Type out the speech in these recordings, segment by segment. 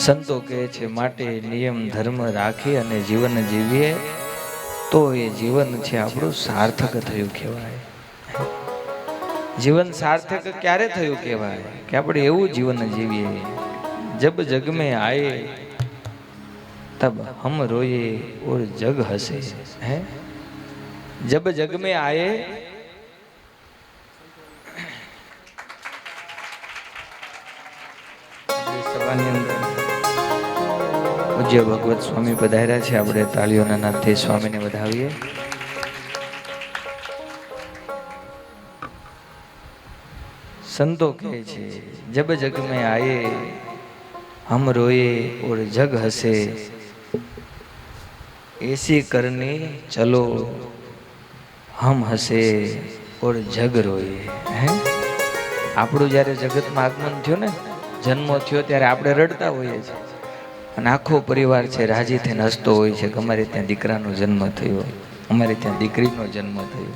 સંતો કહે છે માટે નિયમ ધર્મ રાખી અને જીવન જીવીએ તો એ જીવન છે આપણું સાર્થક થયું કહેવાય. જીવન સાર્થક ક્યારે થયું કહેવાય કે આપણે એવું જીવન જીવીએ જબ જગ में आए तब हम रोए और जग हंसे. है जब जग में आए સભાની અંદર પૂજ્ય ભગવત સ્વામી પધાર્યા છે. આપણે તાળીઓના નાદથી સ્વામીને વધાવીએ. संतो कहे छे जब जग में आए हम रोए और जग हसे ऐसी करनी चलो हम हसे और जग रोए. હે આપણું જ્યારે જગતમાં આગમન થયું ને, જન્મ થયો ત્યારે આપણે રડતા હોઈએ છીએ અને આખો પરિવાર છે રાજી થઈને હસતો હોય છે કે અમારે ત્યાં દીકરાનો જન્મ થયો, અમારે ત્યાં દીકરીનો જન્મ થયો.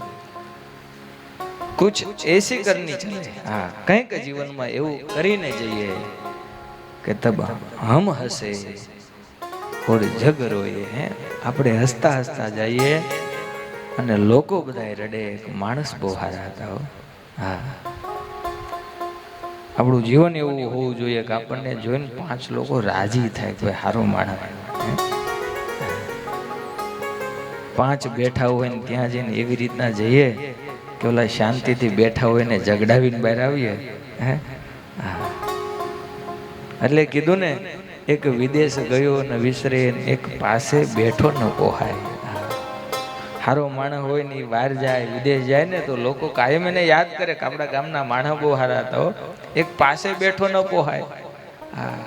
कुछ ऐसी करनी चाहिए. हाँ, કંઈક જીવનમાં એવું કરીને જઈએ કે તબ હમ હસે ઓર જગ રોએ. હે આપણે હસતા હસતા જઈએ અને લોકો બધા રડે કે માણસ બહુ સારા હતા. હો હા, આપણું જીવન એવું હોવું જોઈએ કે આપણને જોઈને 5 લોકો રાજી થાય કે સારો માણસ. 5 બેઠા હોય ને ત્યાં જઈને એવી રીતના જઈએ કે ઓલા શાંતિથી બેઠા હોય ને ઝઘડાવીને બહાર આવીએ. હે એટલે કીધું ને, એક વિદેશ ગયો ને વિસરે, એક પાસે બેઠો ન પોહાય. હારો માણસ હોય ને એ બહાર જાય, વિદેશ જાય ને તો લોકો કાયમ એને યાદ કરે કે આપણા ગામના માણસ બહુ સારા હતા. એક પાસે બેઠો ન પોહાય. હા,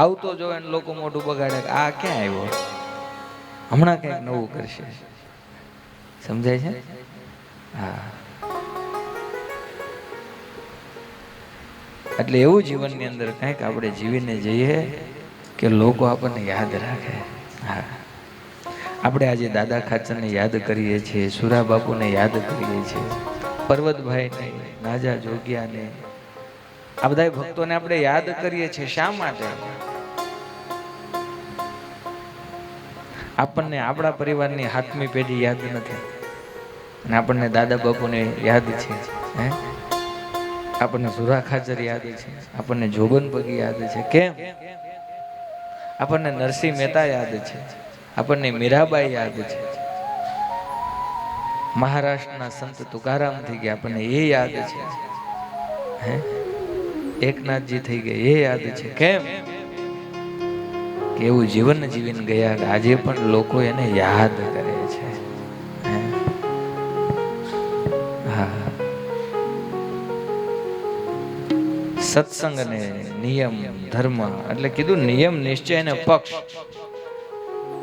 આવતો જોવે ને લોકો મોઢું બગાડે કે આ ક્યાં આવ્યો, હમણાં કંઈક નવું કરશે. સમજાય છે? હા, એટલે એવું જીવનની અંદર કંઈક આપણે જીવીને જઈએ કે લોકો આપણને યાદ રાખે. હા, આપણે આજે દાદા ખાચરને યાદ કરીએ છીએ, સુરા બાપુને યાદ કરીએ છીએ, પર્વતભાઈને, નાજા જોગિયાને, આ બધા ભક્તોને આપણે યાદ કરીએ છીએ. શા માટે? આપણને આપણા પરિવારની 7મી પેઢી યાદ નથી અને આપણને દાદા બાપુને યાદ છે. હે આપણને સુરા ખાચર યાદ છે, આપણને જોગન પગી યાદ છે. કેમ? આપણને નરસિંહ મહેતા યાદ છે, આપણને મીરાબાઈ યાદ છે, મહારાષ્ટ્રના સંત તુકારામ થઈ ગયા આપણને એ યાદ છે. હે એકનાથજી થઈ ગયા એ યાદ છે. કેમ? કે એવું જીવન જીવીને ગયા કે આજે પણ લોકો એને યાદ કરે છે. હા, સત્સંગ ને નિયમ ધર્મ એટલે કીધું નિયમ નિશ્ચય અને પક્ષ,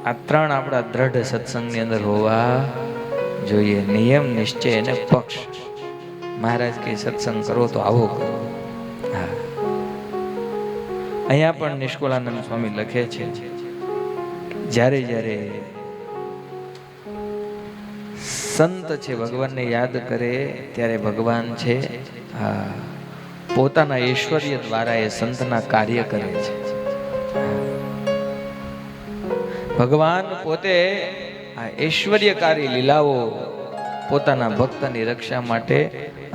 આ 3 આપણા દ્રઢ સત્સંગની અંદર હોવા જોઈએ. નિયમ નિશ્ચય અને પક્ષ. મહારાજ કે સત્સંગ કરો તો આવો કરો. હા, અહીંયા પણ નિષ્કુળાનંદ સ્વામી લખે છે, જ્યારે જ્યારે સંત છે ભગવાનને યાદ કરે ત્યારે ભગવાન છે પોતાના ઐશ્વર્ય દ્વારા એ સંતના કાર્ય કરે છે. ભગવાન પોતે આ ઐશ્વર્યકારી લીલાઓ પોતાના ભક્તની રક્ષા માટે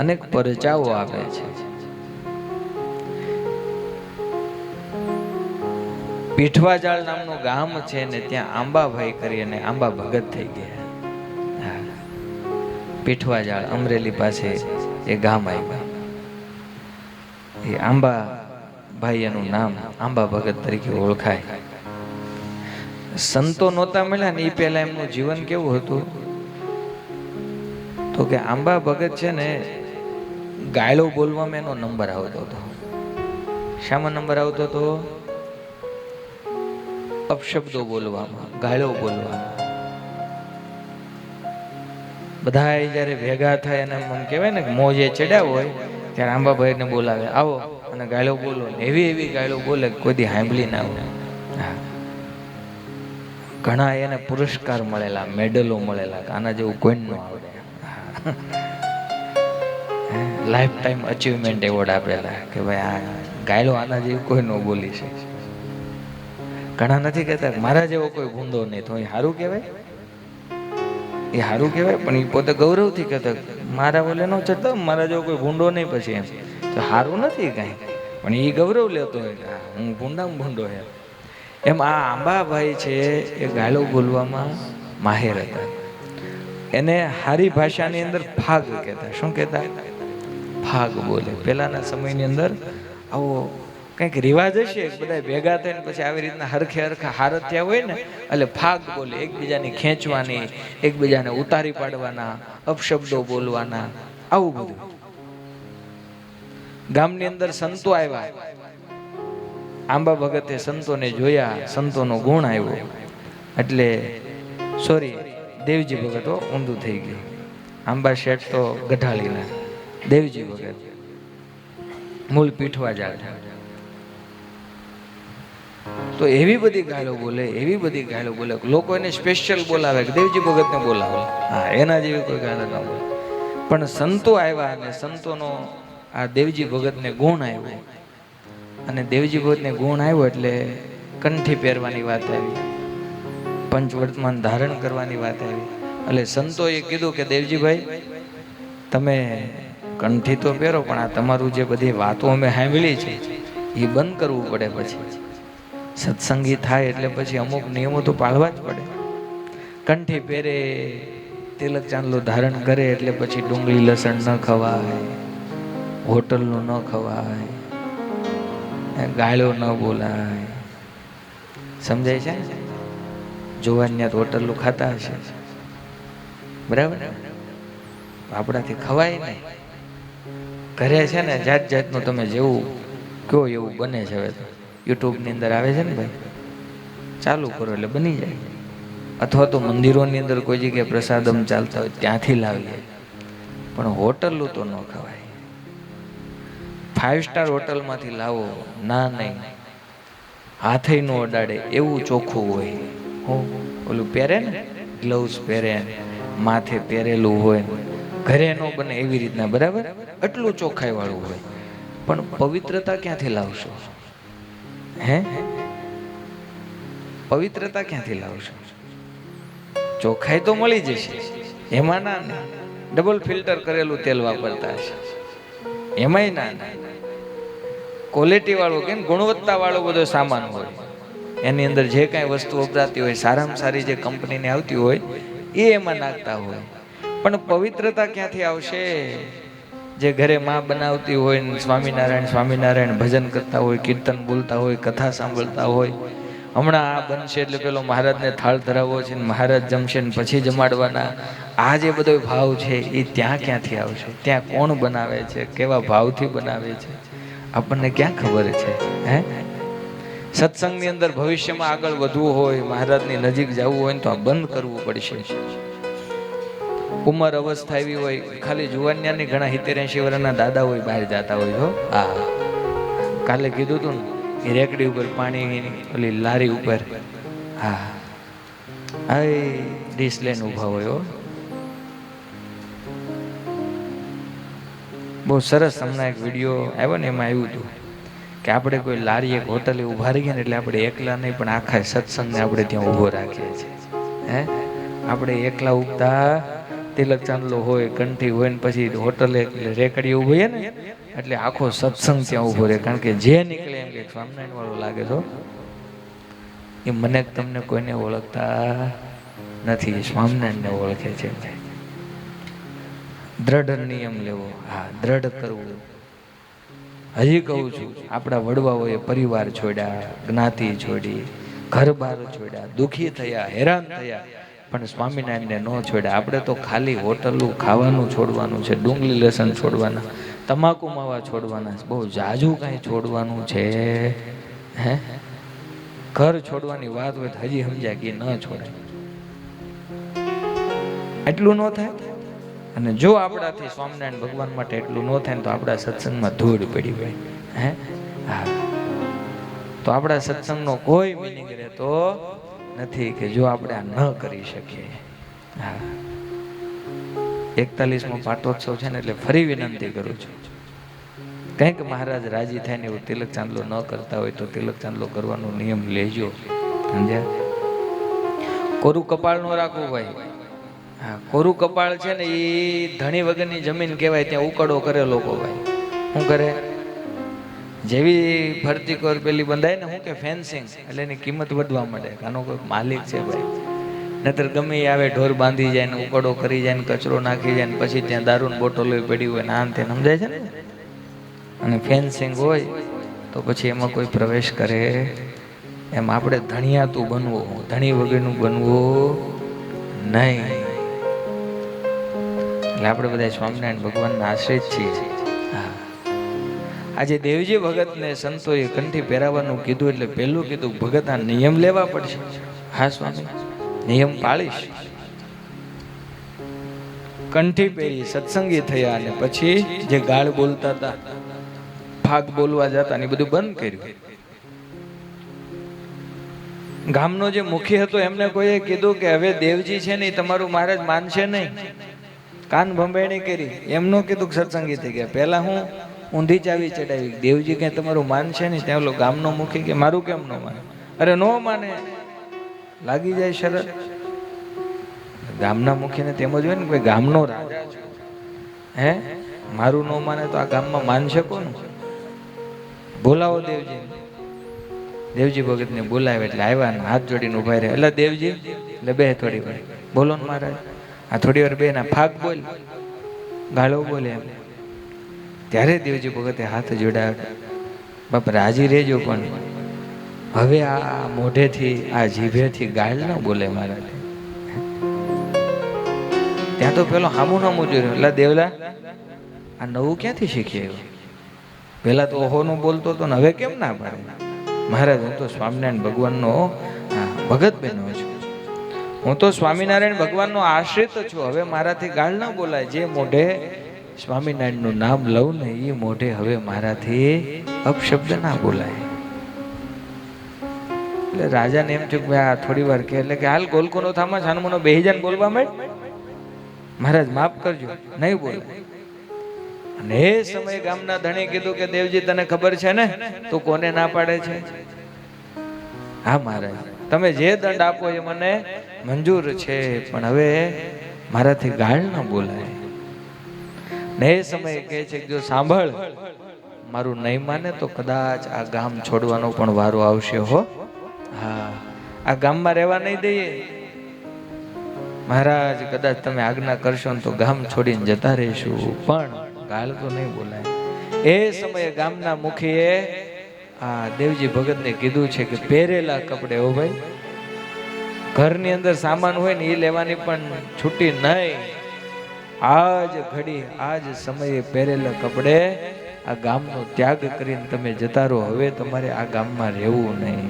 અનેક પરચાઓ આપે છે. પીઠવાજાળ નામનું ગામ છે ને ત્યાં આંબાભાઈ કરી અને આંબા ભગત થઈ ગયા. પીઠવાજાળ અમરેલી પાસે એ ગામ આવ્યા. એ આંબાભાઈ એનું નામ આંબા ભગત તરીકે ઓળખાય. સંતો નહોતા મળ્યા ને એ પહેલા એમનું જીવન કેવું હતું તો કે આંબા ભગત છે ને ગાયલો બોલવામાં એનો નંબર આવતો હતો. શામાં નંબર આવતો હતો? અપશબ્દો બોલવામાં, ગાળો બોલવામાં. બધા જયારે ભેગા થાય અને એમ કહેવાય ને મોજે ચડ્યા હોય ત્યારે આંબાભાઈને બોલાવે, આવો અને ગાળો બોલો. એવી એવી ગાળો બોલે કોઈ દી સાંભળી ના હોય. ઘણા એને પુરસ્કાર મળેલા, મેડલો મળેલા, આના જેવું કોઈ ન આવડે. લાઈફ ટાઈમ અચીવમેન્ટ એવોર્ડ આપેલા કે ભાઈ આ ગાયલો આના જેવું કોઈ ન બોલી શકે. ઘણા નથી કહેતા મારા જેવો કોઈ ભૂંડો નહીં, તો એ સારું કહેવાય? એ સારું કહેવાય? પણ એ પોતે ગૌરવથી કહેતા મારા બોલે ન ચડતો, મારા જેવો કોઈ ભૂંડો નહીં, પછી એમ તો સારું નથી કાંઈ, પણ એ ગૌરવ લેતો હોય હું ભૂંડામાં ભૂંડો હે. એમ આ આંબાભાઈ છે એ ગાળો બોલવામાં માહેર હતા. એને હારી ભાષાની અંદર ફાગ કહેતા. શું કહેતા? ફાગ બોલે. પહેલાના સમયની અંદર આવો કંઈક રિવાજ હશે, બધા ભેગા થઈને પછી આવી રીતના હરખે હરખા હારત થયા હોય ને, એટલે ફાગ બોલે. એકબીજાની ખેંચવાની, એકબીજાને ઉતારી પાડવાના, અપશબ્દો બોલવાના, આવું બધું. ગામની અંદર સંતો આવ્યા, આંબા ભગતે સંતોને જોયા, સંતોનો ગુણ આવ્યો, એટલે સોરી દેવજી ભગત, ઊંધું થઈ ગયું. આંબા શેઠ તો ગઢાળીના, દેવજી ભગત મૂળ પીઠવા જાતા. તો એવી બધી ગાળો બોલે, એવી બધી ગાળો બોલે, લોકો એને સ્પેશિયલ બોલાવે કે દેવજી ભગતને બોલાવે. હા, એના જેવી કોઈ ગાળો ન બોલે. પણ સંતો આવ્યા અને સંતોનો આ દેવજી ભગતને ગુણ આવ્યો, અને દેવજી ભગતને ગુણ આવ્યો એટલે કંઠી પહેરવાની વાત આવી, પંચવર્તમાન ધારણ કરવાની વાત આવી. એટલે સંતોએ કીધું કે દેવજીભાઈ તમે કંઠી તો પહેરો, પણ આ તમારું જે બધી વાતો અમે સાંભળી છે એ બંધ કરવું પડે. પછી સત્સંગી થાય એટલે પછી અમુક નિયમો તો પાળવા જ પડે. કંઠી પહેરે, તિલક ચાંદલો ધારણ કરે એટલે પછી ડુંગળી લસણ ન ખવાય, હોટલનું ન ખવાય, ગાળો ન બોલાય. સમજાય છે? જોવાન્યા હોટલનું ખાતા હશે, બરાબર? આપણાથી ખવાય નહીં. ઘરે છે ને જાત જાતનું તમે જેવું કહો એવું બને છે. હવે તો યુટ્યુબની અંદર આવે છે ને ભાઈ, ચાલુ કરો એટલે બની જાય. અથવા તો મંદિરોની અંદર કોઈ જગ્યાએ પ્રસાદમ ચાલતા હોય ત્યાંથી લાવીએ, પણ હોટલનું તો ન ખવાય. 5 સ્ટાર હોટલમાંથી લાવો, ના નહીં, હાથે ન અડાડે એવું ચોખ્ખું હોય. ઓલું પહેરે ને, ગ્લવ્સ પહેરે, માથે પહેરેલું હોય, ઘરે ન બને એવી રીતના, બરાબર? એટલું ચોખ્ખાઈ વાળું હોય. પણ પવિત્રતા ક્યાંથી લાવશો? હે, પવિત્રતા ક્યાંથી લાવશો? ચોખ્ખાઈ તો મળી જશે, એમાં ના ડબલ ફિલ્ટર કરેલું તેલ વાપરતા હશે, એમાંય ના ક્વોલિટી વાળો કે ગુણવત્તા વાળો બધો સામાન હોય. એની અંદર જે કાંઈ વસ્તુ વપરાતી હોય, સારામાં સારી જે કંપનીની આવતી હોય એ એમાં નાખતા હોય. પણ પવિત્રતા ક્યાંથી આવશે? જે ઘરે માં બનાવતી હોય ને સ્વામિનારાયણ સ્વામિનારાયણ ભજન કરતા હોય, કીર્તન બોલતા હોય, કથા સાંભળતા હોય. હમણાં આ બનશે એટલે પેલો મહારાજને થાળ ધરાવવો છે ને મહારાજ જમશે ને પછી જમાડવાના, આ જે બધો ભાવ છે એ ત્યાં ક્યાંથી આવશે? ત્યાં કોણ બનાવે છે? કેવા ભાવથી બનાવે છે? આપણને ક્યાં ખબર છે? હે, સત્સંગની અંદર ભવિષ્યમાં આગળ વધવું હોય, મહારાજની નજીક જવું હોય તો આ બંધ કરવું પડશે. ઉંમર અવસ્થા એવી હોય, ખાલી જુવાનિયાની ઘણા 70-80 વર્ષના દાદા હોય બહાર જતા હોય. હો, હા, કાલે કીધું તું ને, એ રેકડી ઉપર પાણી, ઓલી લારી ઉપર, હા, આ ડીશ લઈને ઊભા હોય. હો, બહુ સરસ. હમણાં એક વિડીયો આવ્યો ને, એમાં આવ્યું હતું કે આપણે કોઈ લારી એક હોટલે ઊભા રહીએ ને એટલે આપણે એકલા નહીં પણ આખા સત્સંગને આપણે ત્યાં ઊભો રાખીએ છીએ. હે, આપણે એકલા ઉગતા તિલક ચાંદલો હોય, કંઠી હોય ને પછી હોટલે રેકડી ઊભી ને એટલે આખો સત્સંગ ત્યાં ઊભો રહે. કારણ કે જે નીકળે એમ કે સ્વામિનારાયણ વાળો લાગે છો, એ મને તમને કોઈને ઓળખતા નથી, સ્વામિનારાયણને ઓળખે છે. દ્રઢ નિયમ લેવો, હા, દ્રઢ કરવું. હજી કહું છું, આપણા વડવાઓએ પરિવાર છોડ્યા, જ્ઞાતિ છોડી, ઘર બાર છોડ્યા, દુઃખી થયા, હેરાન થયા, પણ સ્વામિનારાયણને ન છોડ્યા. આપણે તો ખાલી હોટલનું ખાવાનું છોડવાનું છે, ડુંગળી લસણ છોડવાના, તમાકુ માવા છોડવાના, બહુ જાજુ કાંઈ છોડવાનું છે? હે, ઘર છોડવાની વાત હોય તો હજી સમજ્યા કે ન છોડે. એટલું ન થાય. અને જો આપણાથી સ્વામિનારાયણ ભગવાન માટે એટલું ન થાય તો આપણા સત્સંગમાં ધૂળ પડી હોય. હે, હા, તો આપણા સત્સંગનો કોઈ મિનિંગ રહેતો નથી કે જો આપણે આ ન કરી શકીએ. હા, 41મો પાટોત્સવ છે ને, એટલે ફરી વિનંતી કરું છું, કંઈક મહારાજ રાજી થાય ને એવું તિલક ચાંદલો ન કરતા હોય તો તિલક ચાંદલો કરવાનો નિયમ લેજો. સમજ્યા? કોરું કપાળ નો રાખવું ભાઈ. હા, કોરું કપાળ છે ને એ ધણી વગરની જમીન કહેવાય. ત્યાં ઉકળો કરે લોકો ભાઈ. શું કરે? જેવી ફરતી કોર પેલી બંધાય ને, શું કે ફેન્સિંગ, એટલે એની કિંમત વધવા માંડે. આનો કોઈ માલિક છે ભાઈ. નતર ગમે એ આવે ઢોર બાંધી જાય ને ઉકળો કરી જાય ને કચરો નાખી જાય ને પછી ત્યાં દારૂની બોટલો પડી હોય ને આમ તે સમજાય છે ને. અને ફેન્સિંગ હોય તો પછી એમાં કોઈ પ્રવેશ કરે એમ. આપણે ધણિયાતું બનવું, ધણી વગરનું બનવું નહીં. એટલે આપણે બધા સ્વામિનારાયણ ભગવાનના આશ્રિત છીએ. હા, આજે દેવજી ભગતને સંતોએ કંઠી પહેરાવવાનું કીધું એટલે પહેલું કીધું ભગત આ નિયમ લેવા પડશે. હા સ્વામી, નિયમ પાળીશ. કંઠી પહેરી સત્સંગી થયા અને પછી જે ગાળ બોલતા હતા, ભાગ બોલવા જતા ને બધું બંધ કર્યું. ગામનો જે મુખી હતો એમને કોઈએ કીધું કે હવે દેવજી છે ને તમારું મહારાજ માનશે નહીં. કાન ભંભેણી કરી. એમનો કીધું સત્સંગી થઈ ગયા. પહેલા હું ઊંધી ચાવી ચડાવી, દેવજી કઈ તમારું માનશે નહીં. ત્યાં ઓલો ગામનો મુખી કે મારું કેમ ન માને? અરે નો માને, લાગી જાય શરત. ગામના મુખીને તેમ જ હોય ને કે ગામનો રાજા છે, હે મારું ન માને તો આ ગામમાં માનશે કોનું? બોલાવો દેવજી. દેવજી ભગતને બોલાવે એટલે આવ્યા ને હાથ જોડીને ઉભા રહ્યા. એટલે દેવજી, એટલે બે થોડી વાર બોલો ને મહારાજ. આ થોડી વાર બે ના ફાક બોલ, ગાળો બોલે એમ. ત્યારે દેવજી ભગતે હાથ જોડાયા. બાપ રાજી રહેજો, પણ હવે આ મોઢેથી આ જીભેથી ગાળ ન બોલે મહારાજ. ત્યાં તો પેલો હામું નામું જોયું. એટલે દેવલા આ નવું ક્યાંથી શીખી આવ્યો? પેલા તો ઓહોનું બોલતો હતો ને હવે કેમ ના પાડે? મહારાજ હું તો સ્વામિનારાયણ ભગવાનનો ભગત બન્યો છું, હું તો સ્વામિનારાયણ ભગવાનનો આશ્રિત છું. હવે મારાથી ગાળ ના બોલાય. જે મોઢે સ્વામિનારાયણનું નામ લઉં ને એ મોઢે હવે મારાથી અપશબ્દ ના બોલાય. એટલે રાજાને એમ થયું કે આ થોડી વાર કે એટલે કે હાલ ગોલકોનો થામા છાનમોનો બેહી જાને બોલવા માંડ. મહારાજ માફ કરજો, નહીં બોલે. અને એ સમયે ગામના ધણી કીધું કે દેવજી તને ખબર છે ને તું કોને ના પાડે છે? હા મહારાજ, તમે જે દંડ આપો એ મને મંજૂર છે, પણ હવે મારાથી ગાળ ન બોલાય. ને એ સમયે કહે છે કે જો સાંભળ, મારું નહીં માને તો કદાચ આ ગામ છોડવાનો પણ વારો આવશે હો. હા, આ ગામમાં રહેવા નહીં દઈએ. મહારાજ કદાચ તમે આજ્ઞા કરશો ને તો ગામ છોડીને જતા રહીશું, પણ ગાળ તો નહીં બોલાય. એ સમયે ગામના મુખીએ આ દેવજી ભગતને કીધું છે કે પહેરેલા કપડે, હો ભાઈ, ઘરની અંદર સામાન હોય ને એ લેવાની પણ છૂટી નહીં. આજ ઘડી આજ સમયે પહેરેલા કપડે આ ગામનો ત્યાગ કરીને તમે જતા રહો. હવે તમારે આ ગામમાં રહેવું નહીં.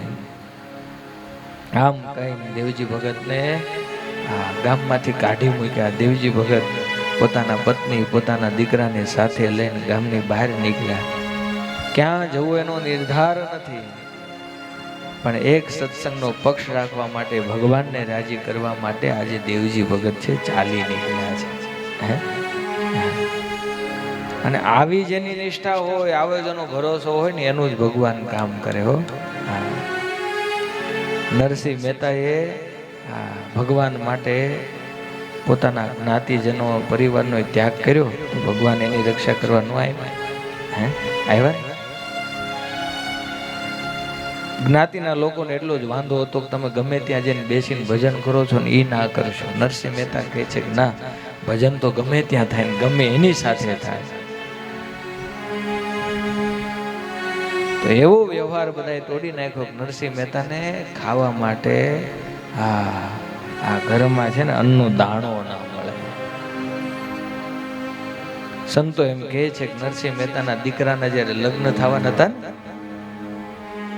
આમ કહીને દેવજી ભગતને ગામમાંથી કાઢી મૂક્યા. દેવજી ભગત પોતાના પત્ની પોતાના દીકરાને સાથે લઈને ગામની બહાર નીકળ્યા. ક્યાં જવું એનો નિર્ધાર નથી, પણ એક સત્સંગનો પક્ષ રાખવા માટે, ભગવાનને રાજી કરવા માટે આજે દેવજી ભગત છે ચાલી નીકળ્યા છે. અને આવી જેની નિષ્ઠા હોય, આવો જેનો ભરોસો હોય ને એનું જ ભગવાન કામ કરે હો. નરસિંહ મહેતાએ ભગવાન માટે પોતાના જ્ઞાતિજનો પરિવારનો ત્યાગ કર્યો તો ભગવાન એની રક્ષા કરવા ન આવ્યા. જ્ઞાતિના લોકોને એટલો જ વાંધો હતો કે તમે ગમે ત્યાં જઈને બેસીને ભજન કરો છો ને એ ના કરશો. નરસિંહ મહેતા કહે છે કે ના, ભજન તો ગમે ત્યાં થાય ને ગમે એની સાથે થાય. તો એવો વ્યવહાર બધાએ તોડી નાખ્યો. નરસિંહ મહેતાને ખાવા માટે આ ઘરમાં છે ને અન્નનો દાણો ના મળે. સંતો એમ કહે છે કે નરસિંહ મહેતાના દીકરાના જયારે લગ્ન થવાના હતા ને,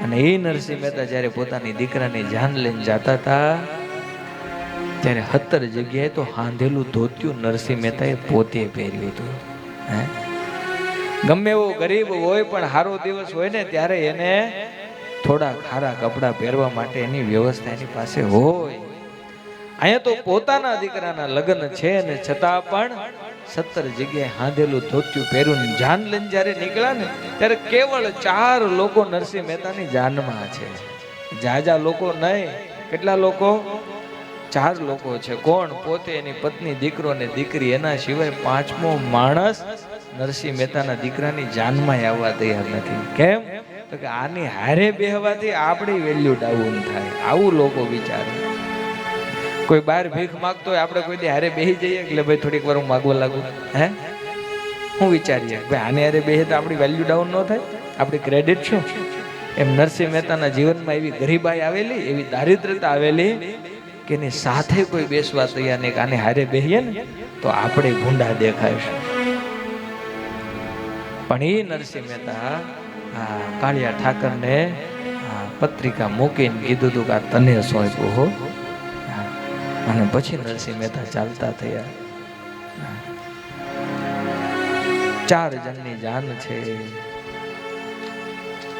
અને એ નરસિંહ મહેતા જયારે પોતાની દીકરાની જાન લઈને જતા હતા ત્યારે 17 જગ્યાએ તો હાંધેલું ધોતિયું નરસિંહ મહેતાએ પોતે પહેર્યું હતું. ગમે એવો ગરીબ હોય પણ સારો દિવસ હોય ને ત્યારે એને થોડા ખારા કપડા પહેરવા માટે એની વ્યવસ્થા એની પાસે હોય. અહીંયા તો પોતાના દીકરાના લગ્ન છે ને છતાં પણ 17 જગ્યાએ હાંધેલું ધોતિયું પહેર્યું જાન લઈને જયારે નીકળ્યા ને ત્યારે કેવળ 4 લોકો નરસિંહ મહેતાની જાનમાં છે. જાજા લોકો નહીં, કેટલા લોકો? 4 લોકો છે. કોણ? પોતે, એની પત્ની, દીકરો ને દીકરી. એના સિવાય 5મો માણસ નરસિંહ મહેતાના દીકરાની જાનમાં આવવા તૈયાર નથી. કેમ? તો કે આની હારે બેહવાથી આપણી વેલ્યુ ડાઉન થાય. આવું લોકો વિચારે. કોઈ બહાર ભીખ માંગતો હોય, આપણે કોઈ દી હારે બેહી જઈએ એટલે ભાઈ થોડીક વાર હું માગવા લાગુ, હે હું વિચારીએ ભાઈ આને હારે બેહે તો આપણી વેલ્યુ ડાઉન ન થાય, આપણી ક્રેડિટ શું? એમ નરસિંહ મહેતાના જીવનમાં એવી ગરીબાઈ આવેલી, એવી દારિદ્રતા આવેલી કે એની સાથે કોઈ બેસવા તૈયાર નહીં. આને હારે બેહીએ ને તો આપણે ભૂંડા દેખાઈશું. પણ એ નરસિંહ મહેતા કાળિયા ઠાકરને પત્રિકા મૂકીને કીધું હતું કે આ તને સોંપ્યું હો. અને પછી નરસિંહ મહેતા ચાલતા થયા. 4 જણની જાન છે.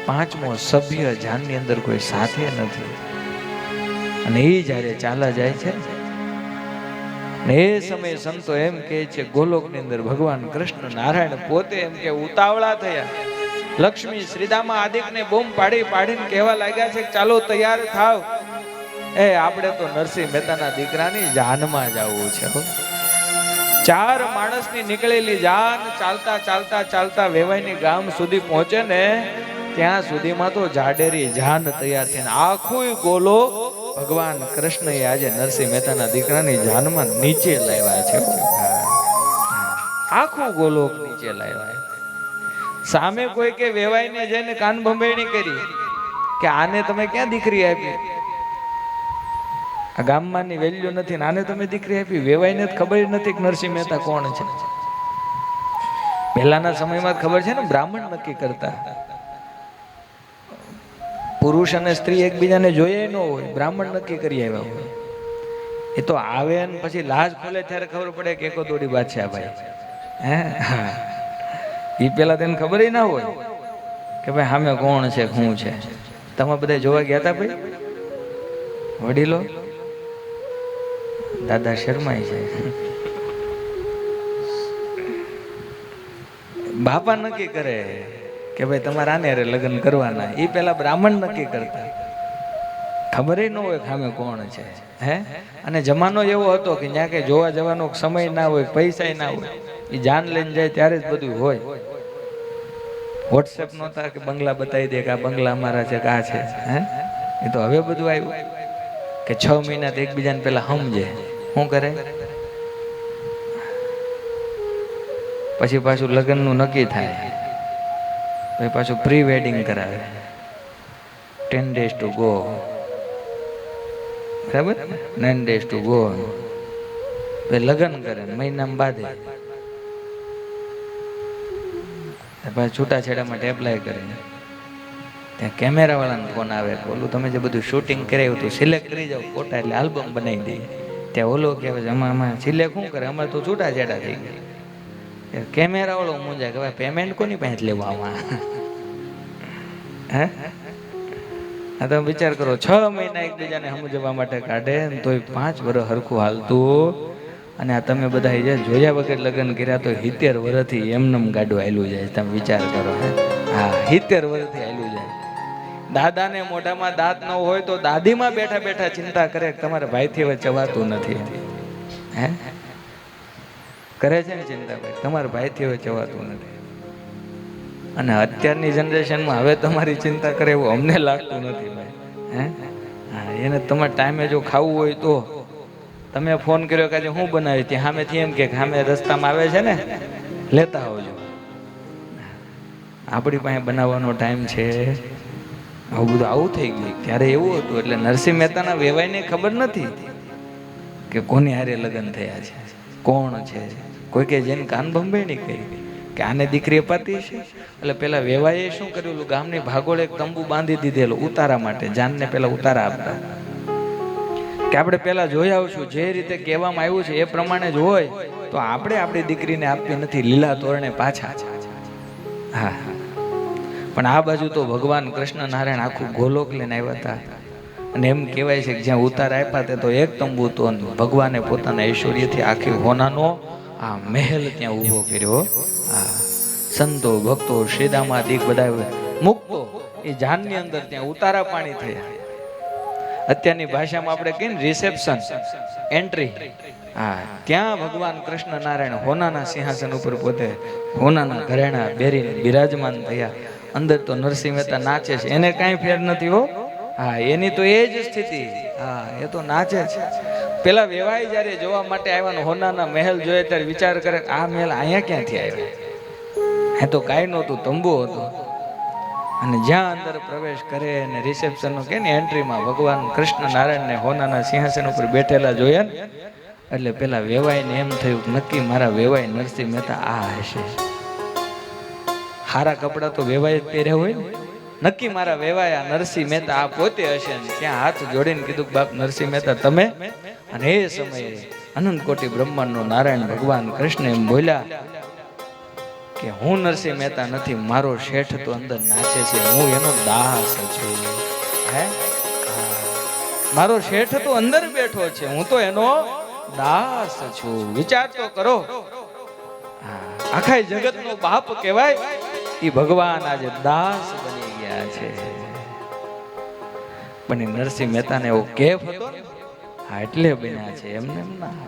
5મો સભ્ય જાનની અંદર કોઈ સાથે નથી. અને એ જ્યારે ચાલા જાય છે ને એ સમયે સંતો એમ કહે છે, ગોલોકની અંદર ભગવાન કૃષ્ણ નારાયણ પોતે એમ કે ઉતાવળા થયા. લક્ષ્મી શ્રીદામા આદિકને બૂમ પાડી પાડીને કહેવા લાગ્યા છે, ચાલો તૈયાર થાવ, આપણે તો નરસિંહ મહેતાના દીકરાની જાનમાં જવું છે. 4 માણસની નીકળેલી જાન ચાલતા ચાલતા ચાલતા વેવાઈની ગામ સુધી પહોંચે ને ત્યાં સુધીમાં તો જાડેરી જાન તૈયાર થઈને આખું ગોલોક ભગવાન કૃષ્ણએ આજે નરસિંહ મહેતાના દીકરાની જાનમાં નીચે લાવ્યા છે. આખું ગોલોક નીચે લાવ્યા. સામે કોઈ કે વેવાઈને જઈને કાન ભંભેણી કરી કે આને તમે ક્યાં દીકરી આપી? આ ગામમાંની વેલ્યુ નથી ને આને તમે દીકરી આપી? વેવાઈને જ ખબર નથી કે નરસિંહ મહેતા કોણ છે. પહેલાના સમયમાં ખબર છે ને, બ્રાહ્મણ નક્કી કરતા. પુરુષ અને સ્ત્રી એકબીજાને જોઈએ ન હોય, બ્રાહ્મણ નક્કી કરી આવ્યા હોય. એ તો આવે ને પછી લાજ ખોલે ત્યારે ખબર પડે કે એકો દોડી બાદશાહ ભાઈ, એ પેલા તેને ખબર ના હોય કે ભાઈ સામે કોણ છે, શું છે. તમે બધા જોવા ગયા હતા ભાઈ? વડીલો દાદા શર્માય છે. બાપા નક્કી કરે કે ભાઈ તમારે આને હારે લગ્ન કરવાના. એ પેલા બ્રાહ્મણ નક્કી કરતા, ખબર ન હોય સામે કોણ છે. અને જમાનો એવો હતો કે ત્યાં કઈ જોવા જવાનો સમય ના હોય, પૈસા ના હોય. એ જાન લઈને જાય ત્યારે જ બધું હોય. વોટ્સએપ નહોતા કે બંગલા બતાવી દે કે આ બંગલા અમારા છે, કા છે. એ તો હવે બધું આવ્યું કે 6 મહિના તો એકબીજાને પેલા સમજે. શું કરે? પછી પાછું લગ્નનું નક્કી થાય, પછી પાછું પ્રી વેડિંગ કરાવે, 10 days to go, બરાબર, 9 days to go. પછી લગ્ન કરે, મહિનામાં બાંધે, પછી છૂટાછેડા માટે એપ્લાય કરે. ત્યાં કેમેરા વાળાનો ફોન આવે, ઓલું તમે જે બધું શૂટિંગ કરાવ્યું હતું સિલેક્ટ કરી જાઓ ફોટા, એટલે આલ્બમ બનાવી દઈએ. ત્યાં ઓલો કહેવાય છે આમાં સિલેક્ટ શું કરે, અમારે તો છૂટાછેડા થઈ ગયા. કેમેરા વાળો મૂંઝાય કે ભાઈ પેમેન્ટ કોની પાસે લેવું આમાં? તમે વિચાર કરો, 6 મહિના એકબીજાને સમજવા માટે કાઢે તોય 5 વર્ષ હરખું હાલતું. અને આ તમે બધા જે જોયા વગર લગ્ન કર્યા તો 70 વર્ષથી એમનેમ ગાડું હાલ્યું જાય. તમે વિચાર કરો. 70 વર્ષથી હાલ્યું જાય. દાદાને મોઢામાં દાંત ન હોય તો દાદીમાં બેઠા બેઠા ચિંતા કરે કે તમારા ભાઈથી હવે ચવાતું નથી. કરે છે ને ચિંતા, ભાઈ તમારા ભાઈથી હવે ચવાતું નથી. અને અત્યારની જનરેશનમાં હવે તમારી ચિંતા કરે એવું અમને લાગતું નથી ભાઈ. એને તમારા ટાઈમે જો ખાવું હોય તો તમે ફોન કર્યો કે આજે હું બનાવી, ત્યાં સામેથી એમ કે સામે રસ્તામાં આવે છે ને લેતા આવજો. આપણી પાસે બનાવવાનો ટાઈમ છે? આવું બધું આવું થઈ ગયું. ત્યારે એવું હતું. એટલે નરસિંહ મહેતાના વેવાઈને ખબર નથી કે કોની હારે લગ્ન થયા છે, કોણ છે. કોઈ કે જેને કાન ભંભેણી કરી કે આને દીકરી અપાતી છે. એટલે પેલા વેવાઈએ શું કર્યું, ગામની ભાગોળ એક તંબુ બાંધી દીધેલો ઉતારા માટે. જાનને પેલા ઉતારા આપતા કે આપણે પેલા જોઈ આવશું, જે રીતે કહેવામાં આવ્યું છે એ પ્રમાણે જ હોય તો આપણે આપણી દીકરીને આપવી નથી, લીલા તોરણે પાછા. પણ આ બાજુ તો ભગવાન કૃષ્ણ નારાયણ આખું ગોલોક લઈને આવ્યા હતા. અને એમ કહેવાય છે કે જ્યાં ઉતાર આપ્યા તે તો એક તંબુ તો ભગવાને પોતાના ઐશ્વર્યથી આખી હોનાનો આ મહેલ ત્યાં ઊભો કર્યો. સંતો ભક્તો શ્રીદામાદિક બધા મુક્તો એ જાનની અંદર ત્યાં ઉતારા પાણી થયા. અત્યારની ભાષામાં આપણે કહીએ ને રિસેપ્શન, એન્ટ્રી. હા, ત્યાં ભગવાન કૃષ્ણ નારાયણ હોનાના સિંહાસન ઉપર પોતે હોનાના ઘરેણા બેરીને બિરાજમાન થયા. અંદર તો નરસિંહ મહેતા નાચે છે, એને કાંઈ ફેર નથી હો. હા, એની તો એ જ સ્થિતિ. હા, એ તો નાચે છે. પેલા વેવાઈ જ્યારે જોવા માટે આવ્યા, હોનાના મહેલ જોયે ત્યારે વિચાર કરે આ મહેલ અહીંયા ક્યાંથી આવ્યા? એ તો કાંઈ નહોતું, તંબુ હતો. અને જ્યાં અંદર પ્રવેશ કરે અને રિસેપ્શનનો કે ને એન્ટ્રીમાં ભગવાન કૃષ્ણ નારાયણને હોનાના સિંહાસન ઉપર બેઠેલા જોયા ને, એટલે પેલા વેવાઈને એમ થયું કે નક્કી મારા વેવાઈ નરસિંહ મહેતા આ હશે. હારા કપડા તો વેવાઈ પહેર્યા હોય ને, નક્કી મારા વેવાઈ આ નરસિંહ મહેતા આ પોતે હશે. ને ત્યાં હાથ જોડીને કીધું બાપ નરસિંહ મહેતા તમે. અને એ સમયે અનંત કોટી બ્રહ્માંડનો નારાયણ ભગવાન કૃષ્ણ એમ બોલ્યા કે હું નરસિંહ મહેતા નથી, મારો શેઠ તો અંદર નાચે છે, હું એનો દાસ છું. હે, મારો શેઠ તો અંદર બેઠો છે, હું તો એનો દાસ છું. વિચાર તો કરો. આખા જગતનો બાપ કહેવાય એ ભગવાન આજે દાસ બની ગયા છે. પણ નરસિંહ મહેતાને એવો કેફ હતો ને, હા એટલે બન્યા છે, એમને એમ ના.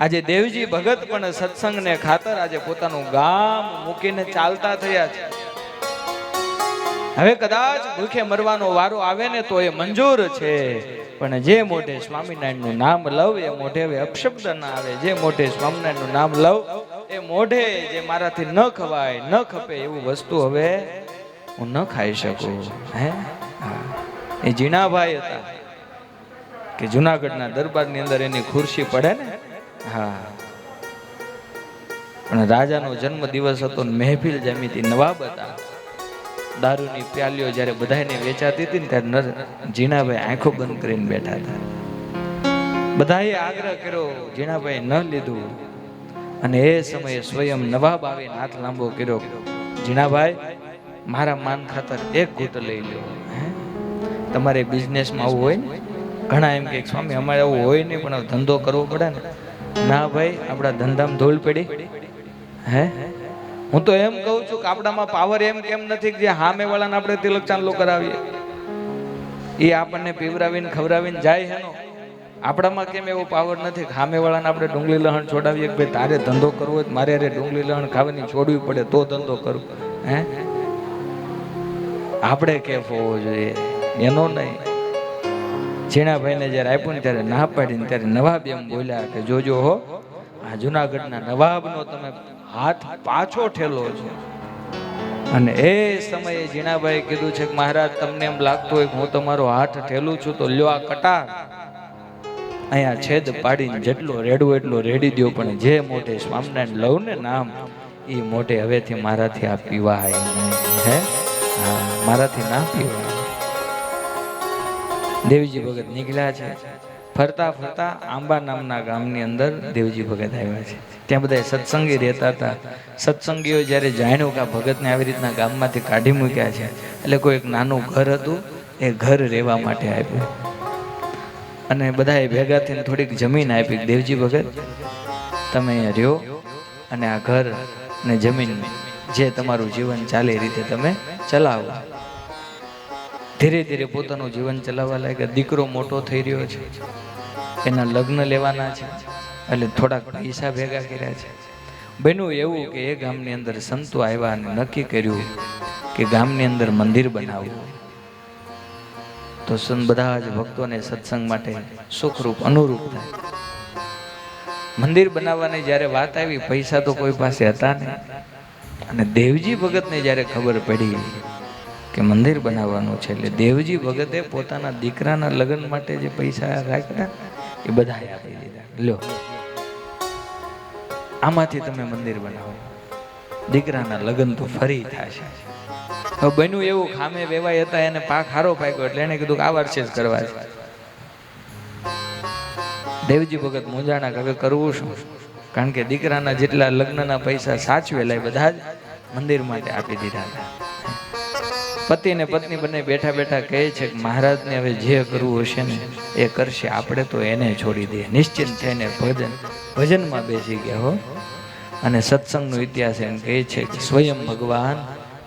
આજે દેવજી ભગત પણ સત્સંગને ખાતર આજે પોતાનું ગામ મૂકીને ચાલતા થયા છે. હવે કદાચ ભૂખે મરવાનો વારો આવે ને તો એ મંજૂર છે, પણ જે મોઢે સ્વામિનારાયણનું નામ લવ એ મોઢે હવે અપશબ્દ ના આવે. જે મોઢે સ્વામિનારાયણનું નામ લવ એ મોઢે જે મારાથી ન ખવાય ન ખપે એવું વસ્તુ હવે હું ન ખાઈ શકું. હે, એ જીણાભાઈ હતા કે જુનાગઢના દરબારની અંદર એની ખુરશી પડે ને. હા, પણ રાજાનો જન્મ દિવસ હતો, મહેફિલ જમી હતી, નવાબ હતા. દારૂની પ્યાલીઓ જ્યારે બધાને વેચાતી હતી ને ત્યારે જીણાભાઈ આંખો બંધ કરીને બેઠા હતા. બધાએ આગ્રહ કર્યો, જીણાભાઈ ન લીધું. અને એ સમયે સ્વયં નવાબ આવીને હાથ લાંબો કર્યો, જીણાભાઈ મારા માન ખાતર એક ઘૂંટ લઈ લો. તમારે બિઝનેસમાં આવું હોય ને, ઘણા એમ કે સ્વામી અમારે આવું હોય નહીં પણ ધંધો કરવો પડે ને. ના ભાઈ, આપણા ધંધામાં ધૂળ પડી. હે, હું તો એમ કહું છું કે આપણામાં પાવર એમ કેમ નથી કે જે સામે વાળાને આપણે તિલક ચાંદલો કરાવીએ, એ આપણને પીવરાવીને ખવડાવીને જાય હેનો. આપણામાં કેમ એવો પાવર નથી કે સામે વાળાને આપણે ડુંગળી લહણ છોડાવીએ કે ભાઈ તારે ધંધો કરવો હોય મારે અરે ડુંગળી લહણ ખાવાની છોડવી પડે તો ધંધો કરું. હે, આપણે કેફ હોવો જોઈએ, એનો નહીં. જીણાભાઈને જ્યારે આપ્યું ને ત્યારે ના પાડીને ત્યારે નવાબ એમ બોલ્યા કે જોજો હો, આ જુનાગઢના નવાબનો તમે હાથ પાછો ઠેલો છે. અને એ સમયે જીણાભાઈ કીધું છે કે મહારાજ તમને એમ લાગતું હોય કે હું તમારો હાથ ઠેલું છું તો લ્યો આ કટાર અહીંયા છેદ પાડીને જેટલો રેડવો એટલો રેડી દો, પણ જે મોઢે સ્વામિનારાયણ લઉં ને નામ એ મોઢે હવેથી મારાથી આ પીવાય નહીં. હે, હા, મારાથી ના પીવાય. દેવજી ભગત નીકળ્યા છે. ફરતા ફરતા આંબા નામના ગામની અંદર દેવજી ભગત આવ્યા છે. ત્યાં બધા સત્સંગી રહેતા હતા. સત્સંગીઓ જ્યારે જાણ્યું કે આ ભગતને આવી રીતના ગામમાંથી કાઢી મૂક્યા છે, એટલે કોઈ એક નાનું ઘર હતું, એ ઘર રહેવા માટે આપ્યું. અને બધાએ ભેગા થઈને થોડીક જમીન આપી. દેવજી ભગત તમે અહીંયા રહ્યો અને આ ઘર ને જમીન જે તમારું જીવન ચાલે એ રીતે તમે ચલાવો. ધીરે ધીરે પોતાનું જીવન ચલાવવા લાગ્યા. દીકરો મોટો થઈ રહ્યો છે, એના લગ્ન લેવાના છે, એટલે થોડાક પૈસા ભેગા કર્યા છે. બન્યું એવું કે એ ગામની અંદર સંતો આવ્યા અને નક્કી કર્યું કે ગામની અંદર મંદિર બનાવવું. તો બધા જ ભક્તોને સત્સંગ માટે સુખરૂપ અનુરૂપ થાય. મંદિર બનાવવાની જ્યારે વાત આવી, પૈસા તો કોઈ પાસે હતા નહીં. અને દેવજી ભગતને જ્યારે ખબર પડી કે મંદિર બનાવવાનું છે, એટલે દેવજી ભગતે પોતાના દીકરાના લગ્ન માટે જે પૈસા રાખ્યા એ બધા આપી દીધા. લ્યો, આમાંથી તમે મંદિર બનાવો, દીકરાના લગ્ન તો ફરી થશે. હવે બન્યું એવું, ખામે વેવાય હતા એને પાક હારો પાક્યો, એટલે એને કીધું કે આ વર્ષે જ કરવા છે. દેવજી ભગત મૂંઝાણા કે હવે કરવું શું, કારણ કે દીકરાના જેટલા લગ્નના પૈસા સાચવેલા એ બધા જ મંદિર માટે આપી દીધા હતા. પતિ ને પત્ની બંને બેઠા બેઠા કહે છે કે મહારાજને હવે જે કરવું હશે ને એ કરશે, આપણે તો એને છોડી દઈએ. નિશ્ચિંત થઈને ભજનમાં બેસી ગયા હો. અને સત્સંગનો ઇતિહાસ એમ કહે છે કે સ્વયં ભગવાન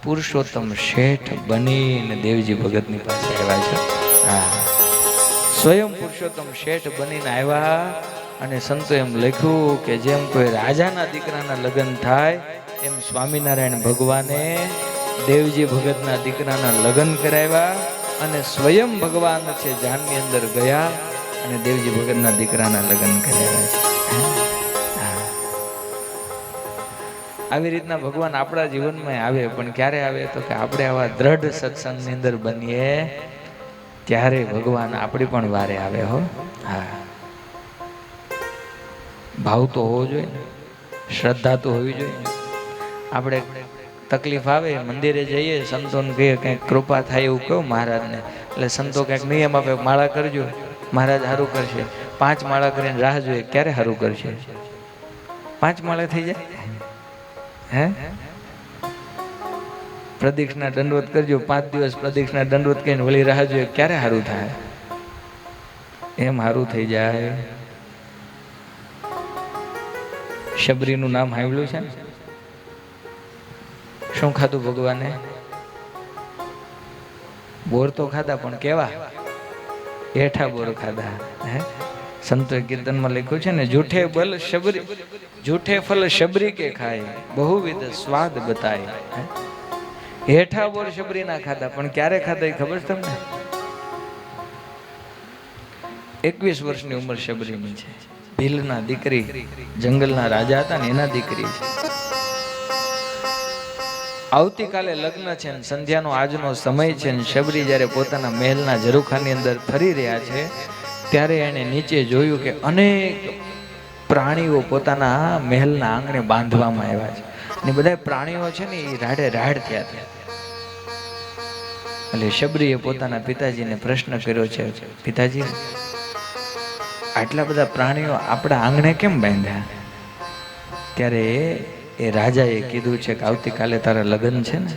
પુરુષોત્તમ શેઠ બનીને દેવજી ભગતની પાસે આવ્યા છે. હા, સ્વયં પુરુષોત્તમ શેઠ બનીને આવ્યા અને સંતો એમ લખ્યું કે જેમ કોઈ રાજાના દીકરાના લગ્ન થાય એમ સ્વામિનારાયણ ભગવાને દેવજી ભગતના દીકરાના લગ્ન કરાવ્યા અને સ્વયં ભગવાન છે જાનની અંદર ગયા અને દેવજી ભગતના દીકરાના લગ્ન કરાવ્યા છે. આવી રીતના ભગવાન આપણા જીવનમાં આવે, પણ ક્યારે આવે તો કે આપણે આવા દ્રઢ સત્સંગની અંદર બનીએ ત્યારે ભગવાન આપણી પણ વારે આવે. હો હા, ભાવ તો હોવો જોઈએ ને, શ્રદ્ધા તો હોવી જોઈએ ને. આપણે તકલીફ આવે મંદિરે જઈએ, સંતોને કહીએ કંઈક કૃપા થાય એવું કહો મહારાજને, એટલે સંતો કંઈક નિયમ આપે, માળા કરજો મહારાજ સારું કરશે. 5 માળા કરીને રાહ જોઈએ, ક્યારે સારું કરશે? 5 માળા થઈ જાય હે, પ્રદક્ષિણા દંડવત કરજો, 5 દિવસ પ્રદક્ષિણા દંડવત કરીને વળી રાહ જોઈએ, ક્યારે સારું થાય? એમ સારું થઈ જાય. શબરીનું નામ સાંભળ્યું છે ને? શું ખાધું ભગવાને? બોર તો ખાધા, પણ કેવા એઠા બોર ખાધા. હે, સંતો કીર્તનમાં લખ્યું છે ને, જૂઠે બલ શબરી જૂઠે ફલ શબરી કે ખાય, બહુવિધ સ્વાદ બતાય. હેઠા બોર શબરી ના ખાધા, પણ ક્યારે ખાધા એ ખબર છે તમને? 21 વર્ષની ઉંમર શબરીની છે. ભીલના દીકરી, જંગલના રાજા હતા ને એના દીકરી છે. આવતીકાલે લગ્ન છે ને સંધ્યાનો આજનો સમય છે ને શબરી જ્યારે પોતાના મહેલના ઝરૂખાની અંદર ફરી રહ્યા છે ત્યારે એણે નીચે જોયું કે અનેક પ્રાણીઓ પોતાના મહેલના આંગણે બાંધવામાં આવ્યા છે ને બધા પ્રાણીઓ છે ને એ રાડે રાડ થયા હતા. એટલે શબરીએ પોતાના પિતાજીને પ્રશ્ન કર્યો છે, પિતાજી આટલા બધા પ્રાણીઓ આપણા આંગણે કેમ બાંધ્યા? ત્યારે એ રાજાએ કીધું છે કે આવતીકાલે તારા લગ્ન છે ને,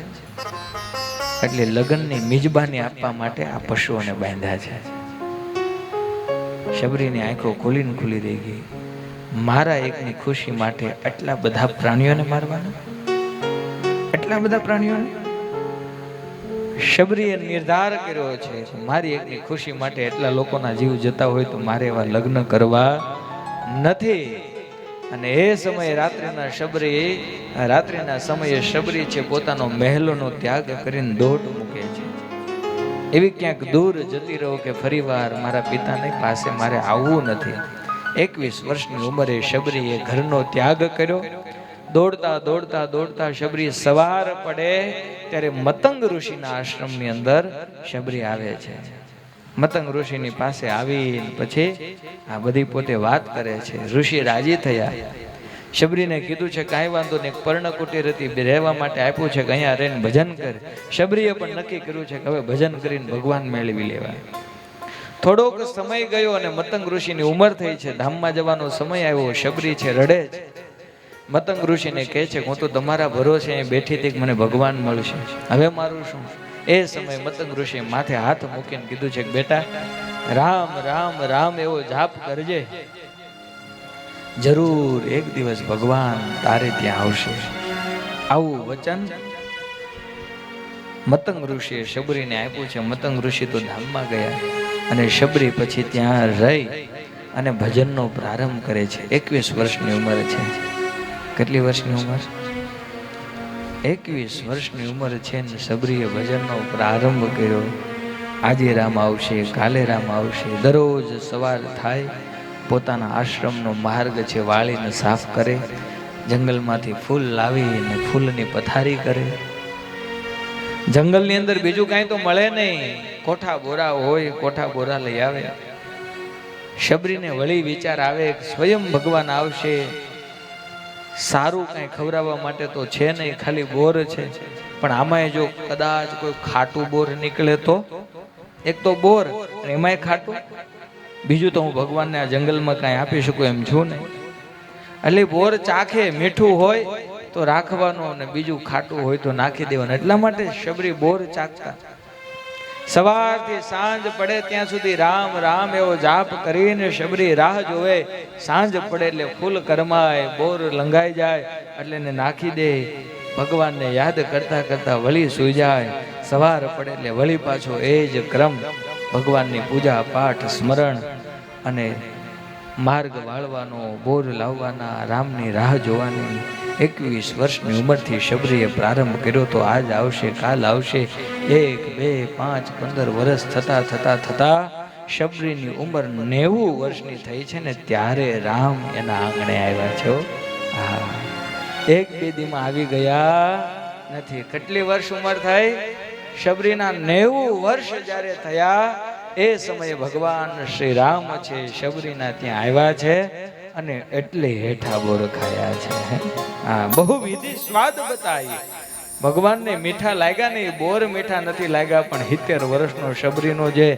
એટલે લગ્નની મિજબાની આપવા માટે આ પશુઓને બાંધ્યા છે. શબરીની આંખો ખુલીને ખુલી રહી ગઈ. મારા એકની ખુશી માટે આટલા બધા પ્રાણીઓને મારવાના? આટલા બધા પ્રાણીઓને? શબરીએ નિર્ધાર કર્યો છે કે મારી એકની ખુશી માટે એટલા લોકોના જીવ જતા હોય તો મારે એવા લગ્ન કરવા નથી. અને એ સમયે રાત્રિના સમયે શબરી છે પોતાનો મહેલોનો ત્યાગ કરીને દોટ મૂકે છે. એવી ક્યાંક દૂર જતી રહો કે ફરીવાર મારા પિતાની પાસે મારે આવવું નથી. 21 વર્ષની ઉંમરે શબરીએ ઘરનો ત્યાગ કર્યો. દોડતા દોડતા દોડતા શબરી સવાર પડે ત્યારે મતંગ ઋષિના આશ્રમની અંદર શબરી આવે છે. મતંગ ઋષિની પાસે આવી પછી આ બધી પોતે વાત કરે છે. ઋષિ રાજી થયા. શબરીને કીધું છે કાંઈ વાંધો નહીં, પર્ણકુટીર હતી રહેવા માટે આપ્યું છે કે અહીંયા રહીને ભજન કર. શબરીએ પણ નક્કી કર્યું છે કે હવે ભજન કરીને ભગવાન મેળવી લેવા. થોડોક સમય ગયો અને મતંગ ઋષિની ઉંમર થઈ છે, ધામમાં જવાનો સમય આવ્યો. શબરી છે રડે છે. મતંગ ઋષિને કહે છે હું તો તમારા ભરોસે અહીં બેઠી હતી કે મને ભગવાન મળશે, હવે મારું શું? એ સમયે મતંગ ઋષિએ માથે હાથ મૂકીને કીધું છે કે બેટા રામ રામ રામ એવો જાપ કરજે, જરૂર એક દિવસ ભગવાન તારે ત્યાં આવશે. આવું વચન મતંગ ઋષિએ શબરીને આપ્યું છે. મતંગ ઋષિ તો ધામમાં ગયા અને શબરી પછી ત્યાં રહી અને ભજનનો પ્રારંભ કરે છે. 21 વર્ષની ઉંમર છે. કેટલી વર્ષની ઉંમર? 21 વર્ષની ઉંમર છે ને શબરીએ ભજનનો પ્રારંભ કર્યો. આજે રામ આવશે, કાલે રામ આવશે. દરરોજ સવાર થાય પોતાના આશ્રમનો માર્ગ છે વાળીને સાફ કરે, જંગલમાંથી ફૂલ લાવીને ફૂલની પથારી કરે. જંગલની અંદર બીજું કાંઈ તો મળે નહીં, કોઠા બોરા હોય, કોઠા બોરા લઈ આવે. શબરીને વળી વિચાર આવે સ્વયં ભગવાન આવશે, સારું કાંઈ ખવડાવવા માટે તો છે નહીં, ખાલી બોર છે. પણ આમાંય જો કદાચ કોઈ ખાટું બોર નીકળે તો? એક તો બોર અને એમાંય ખાટું, બીજું તો હું ભગવાનને આ જંગલમાં કાંઈ આપી શકું એમ છું નહીં. એટલે બોર ચાખે, મીઠું હોય તો રાખવાનું અને બીજું ખાટું હોય તો નાખી દેવાનું. એટલા માટે શબરી બોર ચાખતા. સવારથી સાંજ પડે ત્યાં સુધી રામ રામ એવો જાપ કરીને શબરી રાહ જોવે. સાંજ પડે એટલે ફૂલ કરમાય, બોર લંઘાઈ જાય એટલે એને નાખી દે. ભગવાનને યાદ કરતા કરતા વળી સૂઈ જાય. સવાર પડે એટલે વળી પાછો એ જ ક્રમ. ભગવાનની પૂજા પાઠ સ્મરણ અને માર્ગ વાળવાનો, બોર લાવવાના, રામની રાહ જોવાની 21 વર્ષની ઉંમરથી શબરીએ પ્રારંભ કર્યો. તો આજ આવશે, કાલ આવશે, 1, 2, 5, 15 વર્ષ થતા શબરીની ઉંમર 90 વર્ષની થઈ છે ને ત્યારે રામ એના આંગણે આવ્યા છે. હા, 1-2 દીમાં આવી ગયા નથી. કેટલી વર્ષ ઉંમર થઈ શબરીના? 90 વર્ષ જ્યારે થયા એ સમયે ભગવાન શ્રી રામ છે શબરીના ત્યાં આવ્યા છે અને એટલે હેઠા બોર ખાયા છે. હા, બહુ વિધિ સ્વાદ બતાવી. ભગવાનને મીઠા લાગ્યા નહીં, બોર મીઠા નથી લાગ્યા, પણ 70 વર્ષનો શબરીનો જે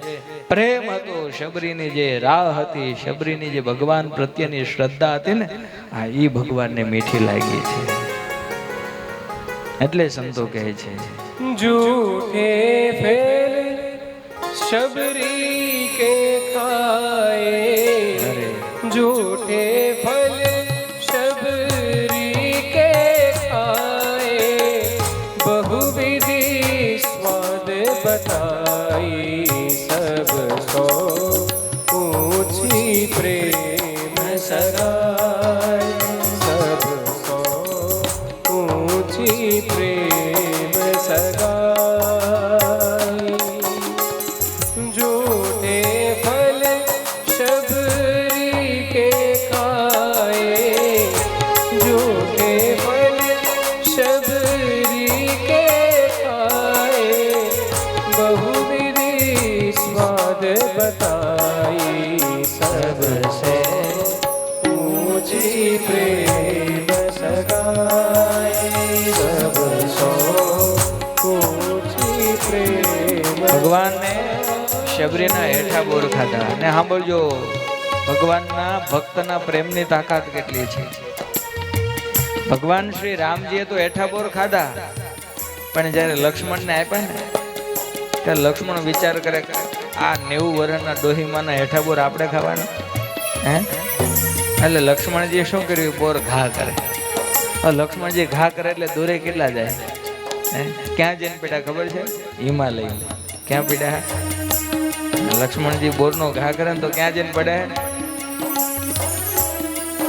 પ્રેમ હતો, શબરીની જે રાહ હતી, શબરીની જે ભગવાન પ્રત્યેની શ્રદ્ધા હતી ને, હા, એ ભગવાનને મીઠી લાગી છે. એટલે સંતો કહે છે, झूठे फैल शबरी के खाए, झूठे फल शबरी के खाए, बहुविधि स्वाद बताई, सब सो ऊंची प्रेम सगाई, सब सो ऊंची प्रेम सगाई, झूठे फल शबरी के खाए, झूठे फल शबरी के खाए, बहुविधि स्वाद बताई, सबसे ऊंची प्रेम सगाई, सबसो ऊंची प्रेम। ભગવાનને શબરીના હેઠા બોર ખાધા. અને સાંભળજો, ભગવાનના ભક્તના પ્રેમની તાકાત કેટલી છે. ભગવાન શ્રી રામજીએ તો હેઠા બોર ખાધા, પણ જ્યારે લક્ષ્મણને આપ્યા ને ત્યારે લક્ષ્મણ વિચાર કરે કે આ 90 વર્ષના ડોહીમાના હેઠા બોર આપણે ખાવાના હે? એટલે લક્ષ્મણજીએ શું કર્યું? બોર ઘા કરે. લક્ષ્મણજી ઘા કરે એટલે દૂરે કેટલા જાય? ક્યાં જઈને પીડા ખબર છે? હિમાલય. ક્યાં પીડા? લક્ષ્મણજી બોરનો ઘા કરે ને તો ક્યાં જઈને પડે?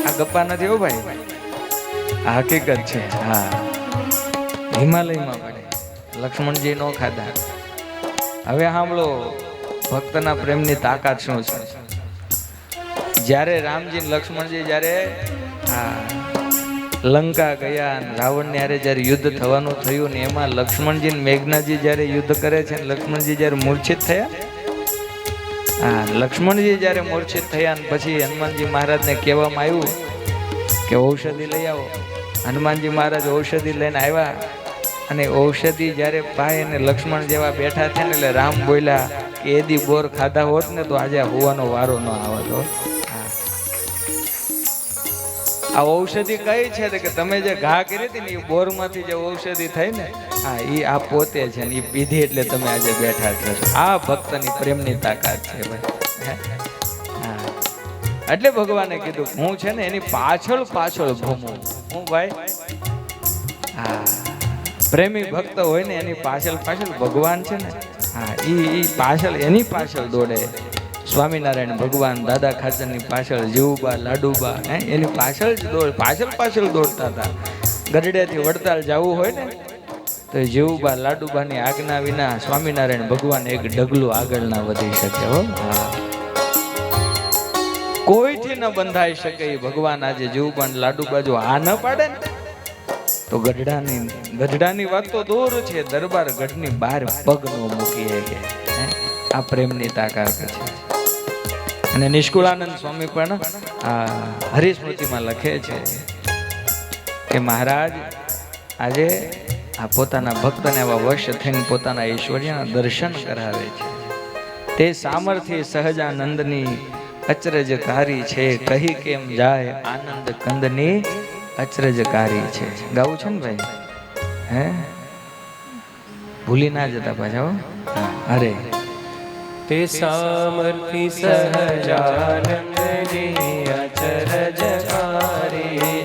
આ ગપ્પા નથી હો ભાઈ, આ હકીકત છે. હા, હિમાલયમાં પડે. લક્ષ્મણજી નો ખાધા. હવે સાંભળો ભક્તના પ્રેમની તાકાત શું છે. જ્યારે રામજી લક્ષ્મણજી જ્યારે લંકા ગયા અને રાવણને હારે જ્યારે યુદ્ધ થવાનું થયું ને એમાં લક્ષ્મણજી ને મેઘનાજી જ્યારે યુદ્ધ કરે છે, લક્ષ્મણજી જ્યારે મૂર્છિત થયા, હા, લક્ષ્મણજી જ્યારે મૂર્છિત થયા ને પછી હનુમાનજી મહારાજને કહેવામાં આવ્યું કે ઔષધિ લઈ આવો. હનુમાનજી મહારાજ ઔષધિ લઈને આવ્યા અને ઔષધિ જ્યારે પાય અને લક્ષ્મણ જેવા બેઠા થયા ને એટલે રામ બોલ્યા કે એદી બોર ખાધા હોત ને તો આજે હોવાનો વારો ન આવતો. આ ઔષધિ કઈ છે કે તમે જે ઘા કરી હતી ને એ બોરમાંથી જે ઔષધિ થઈ ને, હા, એ આ પોતે છે ને એ પીધી એટલે તમે આજે બેઠા છો. આ ભક્તની પ્રેમની તાકાત છે ભાઈ. હા, એટલે ભગવાને કીધું હું છે ને એની પાછળ ભૂમું. હું ભાઈ, હા, પ્રેમી ભક્ત હોય ને એની પાછળ ભગવાન છે ને, હા, ઈ પાછળ એની પાછળ દોડે. સ્વામિનારાયણ ભગવાન દાદા ખાચરની પાછળ જીવુબા લાડુબા એની પાછળ જ પાછળ દોડતા હતા. ગઢડેથી વડતાલ જવું હોય ને તો જીવુબા લાડુબાની આજ્ઞા વિના સ્વામિનારાયણ ભગવાન એક ડગલું આગળ ના વધી શકે. હો, હા, કોઈથી ન બંધાઈ શકે એ ભગવાન આજે જીવુબા લાડુબા જો આ ન પાડે ને તો ગઢડાની વાત તો દૂર છે, દરબાર ગઢની બહાર પગ નો મૂકી શકે. આ પ્રેમની તાકાત છે. અને નિષ્કુળાનંદ સ્વામી પણ હરિસ્મૃતિમાં લખે છે કે મહારાજ આજે આ પોતાના ભક્તને આવા વશ થઈને પોતાના ઐશ્વર્યના દર્શન કરાવે છે. તે સામર્થ્ય સહજાનંદની અચરજકારી છે, કહી કેમ જાય આનંદ કંદની અચરજકારી છે. ગાવું છે ને ભાઈ? હે, ભૂલી ના જતા પાછા. અરે તે સામર્થિ સહજાનંદની અચરજકારી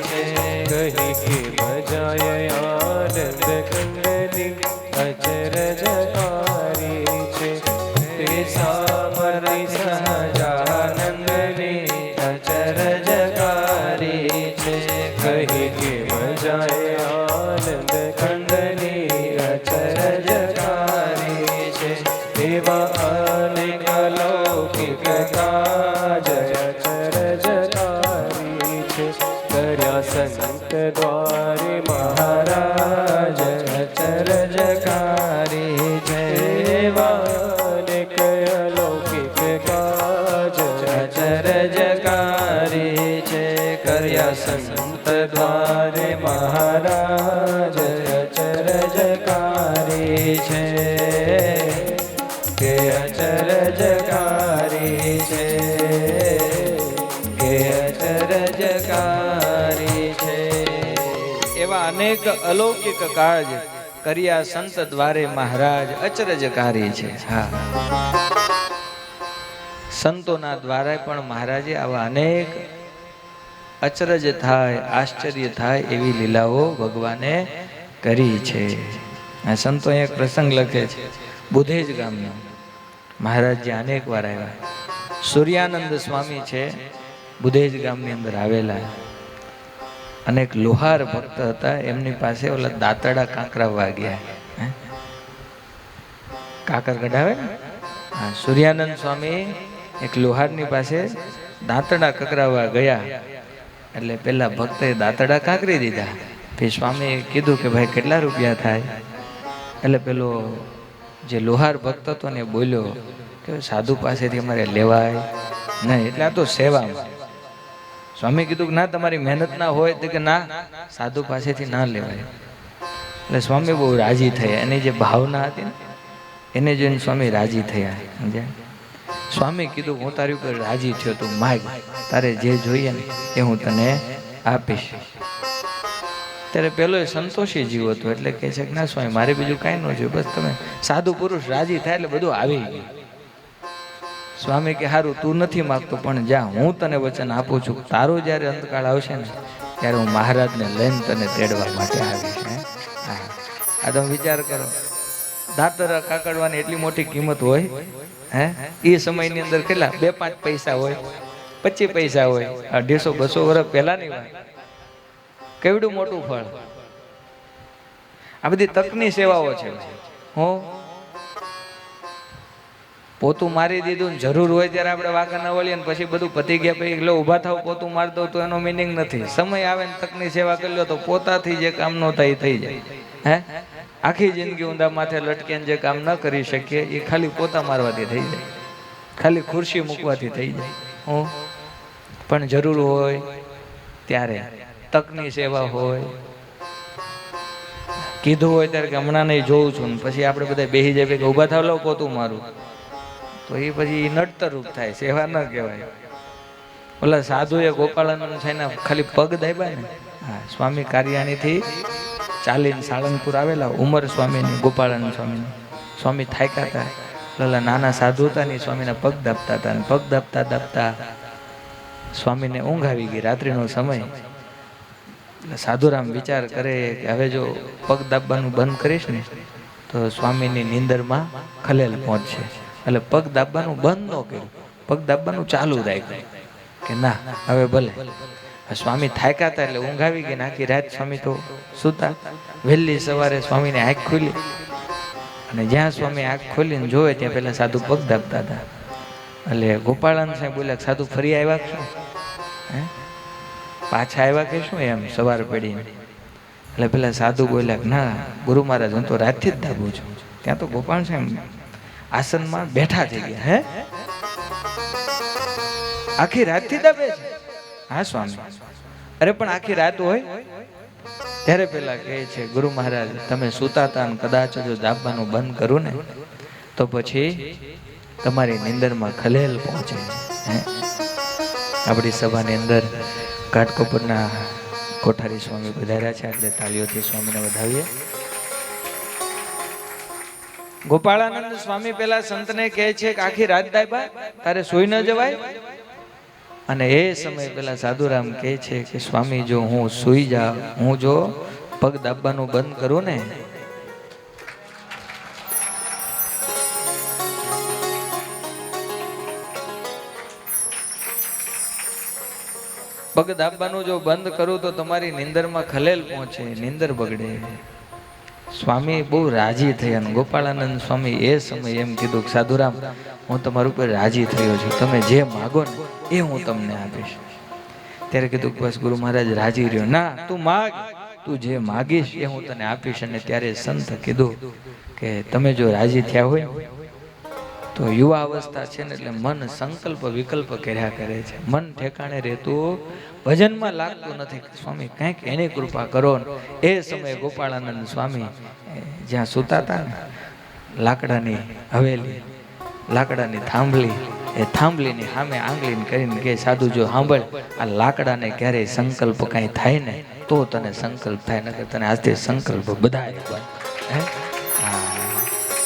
છે, કહી કે બજાય આનંદ કંદની અચરજકારી છે. તે સવારી સહજાનંદની અચરજકારી છે. કહી કે મજાય આનંદ કંદની અચરજકારી છે. એવા અનેક લૌકિક કાજ અચરજકારી છે. કર્યા સંત દ્વારે મહારાજ અચરજકારી છે. એવા અનેક લૌકિક કાજ અચરજકારી છે. કર્યા સંત દ્વારે મહારાજ અચરજકારી છે. કે અચરજકારી છે. કે અચરજકારી છે. એવા અનેક અલૌકિક કાજ કર્યા સંત દ્વારે મહારાજ અચરજકારી છે. હા, સંતોના દ્વારા પણ મહારાજે આવા અનેક અચરજ થાય, આશ્ચર્ય થાય એવી લીલાઓ ભગવાને કરી છે. આ સંતો એક પ્રસંગ લખે છે, બુધેજ ગામનો. મહારાજ જે અનેક વાર આવ્યા. સૂર્યાનંદ સ્વામી છે, બુધેજ ગામની અંદર આવેલા. અનેક લોહાર ભક્ત હતા, એમની પાસે ઓલા દાંતડા કાંકરાવવા ગયા. કાકર કઢાવે ને, હા, સૂર્યાનંદ સ્વામી એક લોહારની પાસે દાંતડા કકરાવવા ગયા. એટલે પેલા ભક્તે દાંતડા કાંકરી દીધા. પછી સ્વામીએ કીધું કે ભાઈ કેટલા રૂપિયા થાય? એટલે પેલો જે લોહાર ભક્ત હતો ને બોલ્યો કે સાધુ પાસેથી અમારે લેવાય નહીં, એટલે આ તો સેવામાં. સ્વામી કીધું કે ના, તમારી મહેનત ના હોય તો કે ના, સાધુ પાસેથી ના લેવાય. એટલે સ્વામી બહુ રાજી થયા. એની જે ભાવના હતી ને એને જોઈને સ્વામી રાજી થયા. સમજ્યા? સ્વામી કીધું હું તારી ઉપર રાજી થયો, તું માગ, તારે જે જોઈએ ને એ હું તને આપીશ. ત્યારે પેલો સંતોષી જીવ હતો, એટલે કહે છે કે ના સ્વામી, મારે બીજું કાંઈ ન જોયું, બસ તમે સાધુ પુરુષ રાજી થાય એટલે બધું આવી ગયું. સ્વામી કે હારું, તું નથી માગતો પણ જા, હું તને વચન આપું છું, તારો જ્યારે અંતકાળ આવશે ને ત્યારે હું મહારાજને લઈને તને તેડવા માટે આવીશ. હા, આ તમે વિચાર કરો, દાંતરા કાકડવાની એટલી મોટી કિંમત હોય હે? એ સમયની અંદર કેટલા 2-5 પૈસા હોય, 25 પૈસા હોય. 150-200 વર્ષ પહેલાની વાત. કેવડું મોટું ફળ. આ બધી તકની સેવાઓ છે. હો, પોતું મારી દીધું ને જરૂર હોય ત્યારે આપણે વાંકા ના વળીએ ને પછી બધું પતી ગયા પછી લો ઊભા થાવ પોતું મારી દો તો એનો મિનિંગ નથી. સમય આવે ને તકની સેવા કરી લો તો પોતાથી જે કામ ન થાય એ થઈ જાય. હે, આખી જિંદગી ઊંધા માથે લટકેને જે કામ ન કરી શકીએ એ ખાલી પોતા મારવાથી થઈ જાય, ખાલી ખુરશી મૂકવાથી થઈ જાય. હું પણ જરૂર હોય ત્યારે તકની સેવા હોય, કીધું હોય ત્યારે કે હમણાં નહીં જોઉં છું ને પછી આપણે બધા બેસી જાય કે ઊભા થાવ લો પોતું મારું, તો એ પછી નડતર રૂપ થાય, સેવા ન કહેવાય. ઓલા સાધુએ ગોપાળાનંદ છે ને ખાલી પગ દાબ્યા ને, હા, સ્વામી કારિયાણીથી ચાલીને સાળંગપુર આવેલા, ઉમર સ્વામીની, ગોપાળાનંદ સ્વામીની. સ્વામી થાક્યા હતા, ઓલા નાના સાધુ હતા ને સ્વામીના પગ દાબતા હતા, પગ દાબતા દાબતા સ્વામીને ઊંઘ આવી ગઈ. રાત્રિનો સમય. એટલે સાધુરામ વિચાર કરે કે હવે જો પગ દાબવાનું બંધ કરીશ ને તો સ્વામીની નીંદરમાં ખલેલ પહોંચશે. એટલે પગ દાબવાનું બંધ ન કર્યું, પગ દાબવાનું ચાલુ રાખ્યું કે ના હવે ભલે. સ્વામી થાક્યા હતા એટલે ઊંઘ આવી ગઈ. આખી રાત સ્વામી તો સુતા. વહેલી સવારે સ્વામીને આંખ ખુલી અને જ્યાં સ્વામી આંખ ખોલીને જોવે ત્યાં પેલા સાધુ પગ દાબતા હતા. એટલે ગોપાળાનંદ સાહેબ બોલ્યા, સાધુ ફરી આવ્યા કે શું? હે, પાછા આવ્યા કે શું એમ સવાર પડીને? એટલે પેલા સાધુ બોલ્યા કે ના ગુરુ મહારાજ, હું તો રાતથી જ દાબું છું. ત્યાં તો ગોપાલ સાહેબ આસનમાં બેઠા થઈ ગયા. હે, આખી રાતથી દાબે છે? હા સ્વામી. અરે પણ આખી રાત હોય ત્યારે પેલા કહે છે, ગુરુ મહારાજ તમે સૂતા હતા અને કદાચ જો દાબવાનું બંધ કરું ને તો પછી તમારી નિંદરમાં ખલેલ પહોંચે. આપણી સભાની અંદર ઘાટકોપરના કોઠારી સ્વામી પધાર્યા છે, આપણે તાળીઓથી સ્વામીને વધાવીએ. ગોપાળાનંદ સ્વામી પેલા સંતને કહે છે કે આખી રાત દાબ્યા, તારે સૂઈ ન જવાય? અને એ સમય પેલા સાધુરામ કહે છે કે સ્વામી જો હું સૂઈ જાઉં, હું જો પગ દાબવાનું બંધ કરું ને પગ દાબવાનું જો બંધ કરું તો તમારી નિંદરમાં ખલેલ પહોંચે, નિંદર બગડે. સ્વામી બહુ રાજી થયા અને ગોપાળાનંદ સ્વામી એ સમયે એમ કીધું કે સાધુરામ, હું તમારા ઉપર રાજી થયો છું, તમે જે માગો ને એ હું તમને આપીશ. ત્યારે કીધું કે બસ ગુરુ મહારાજ રાજી રહ્યો. ના, તું માગ, તું જે માગીશ એ હું તને આપીશ. અને ત્યારે સંત કીધું કે તમે જો રાજી થયા હોય તો યુવા અવસ્થા છે ને એટલે મન સંકલ્પ વિકલ્પ કર્યા કરે છે, મન ઠેકાણે રહેતું ભજનમાં લાગતું નથી. સ્વામી કંઈક એની કૃપા કરો. એ સમયે ગોપાળાનંદ સ્વામી જ્યાં સૂતા હતા ને, લાકડાની હવેલી, લાકડાની થાંભલી, એ થાંભલીની સામે આંગળીને કરીને કે સાધુ જો સાંભળ, આ લાકડાને ક્યારેય સંકલ્પ કાંઈ થાય ને તો તને સંકલ્પ થાય, નકર તને આજથી સંકલ્પ બધાય.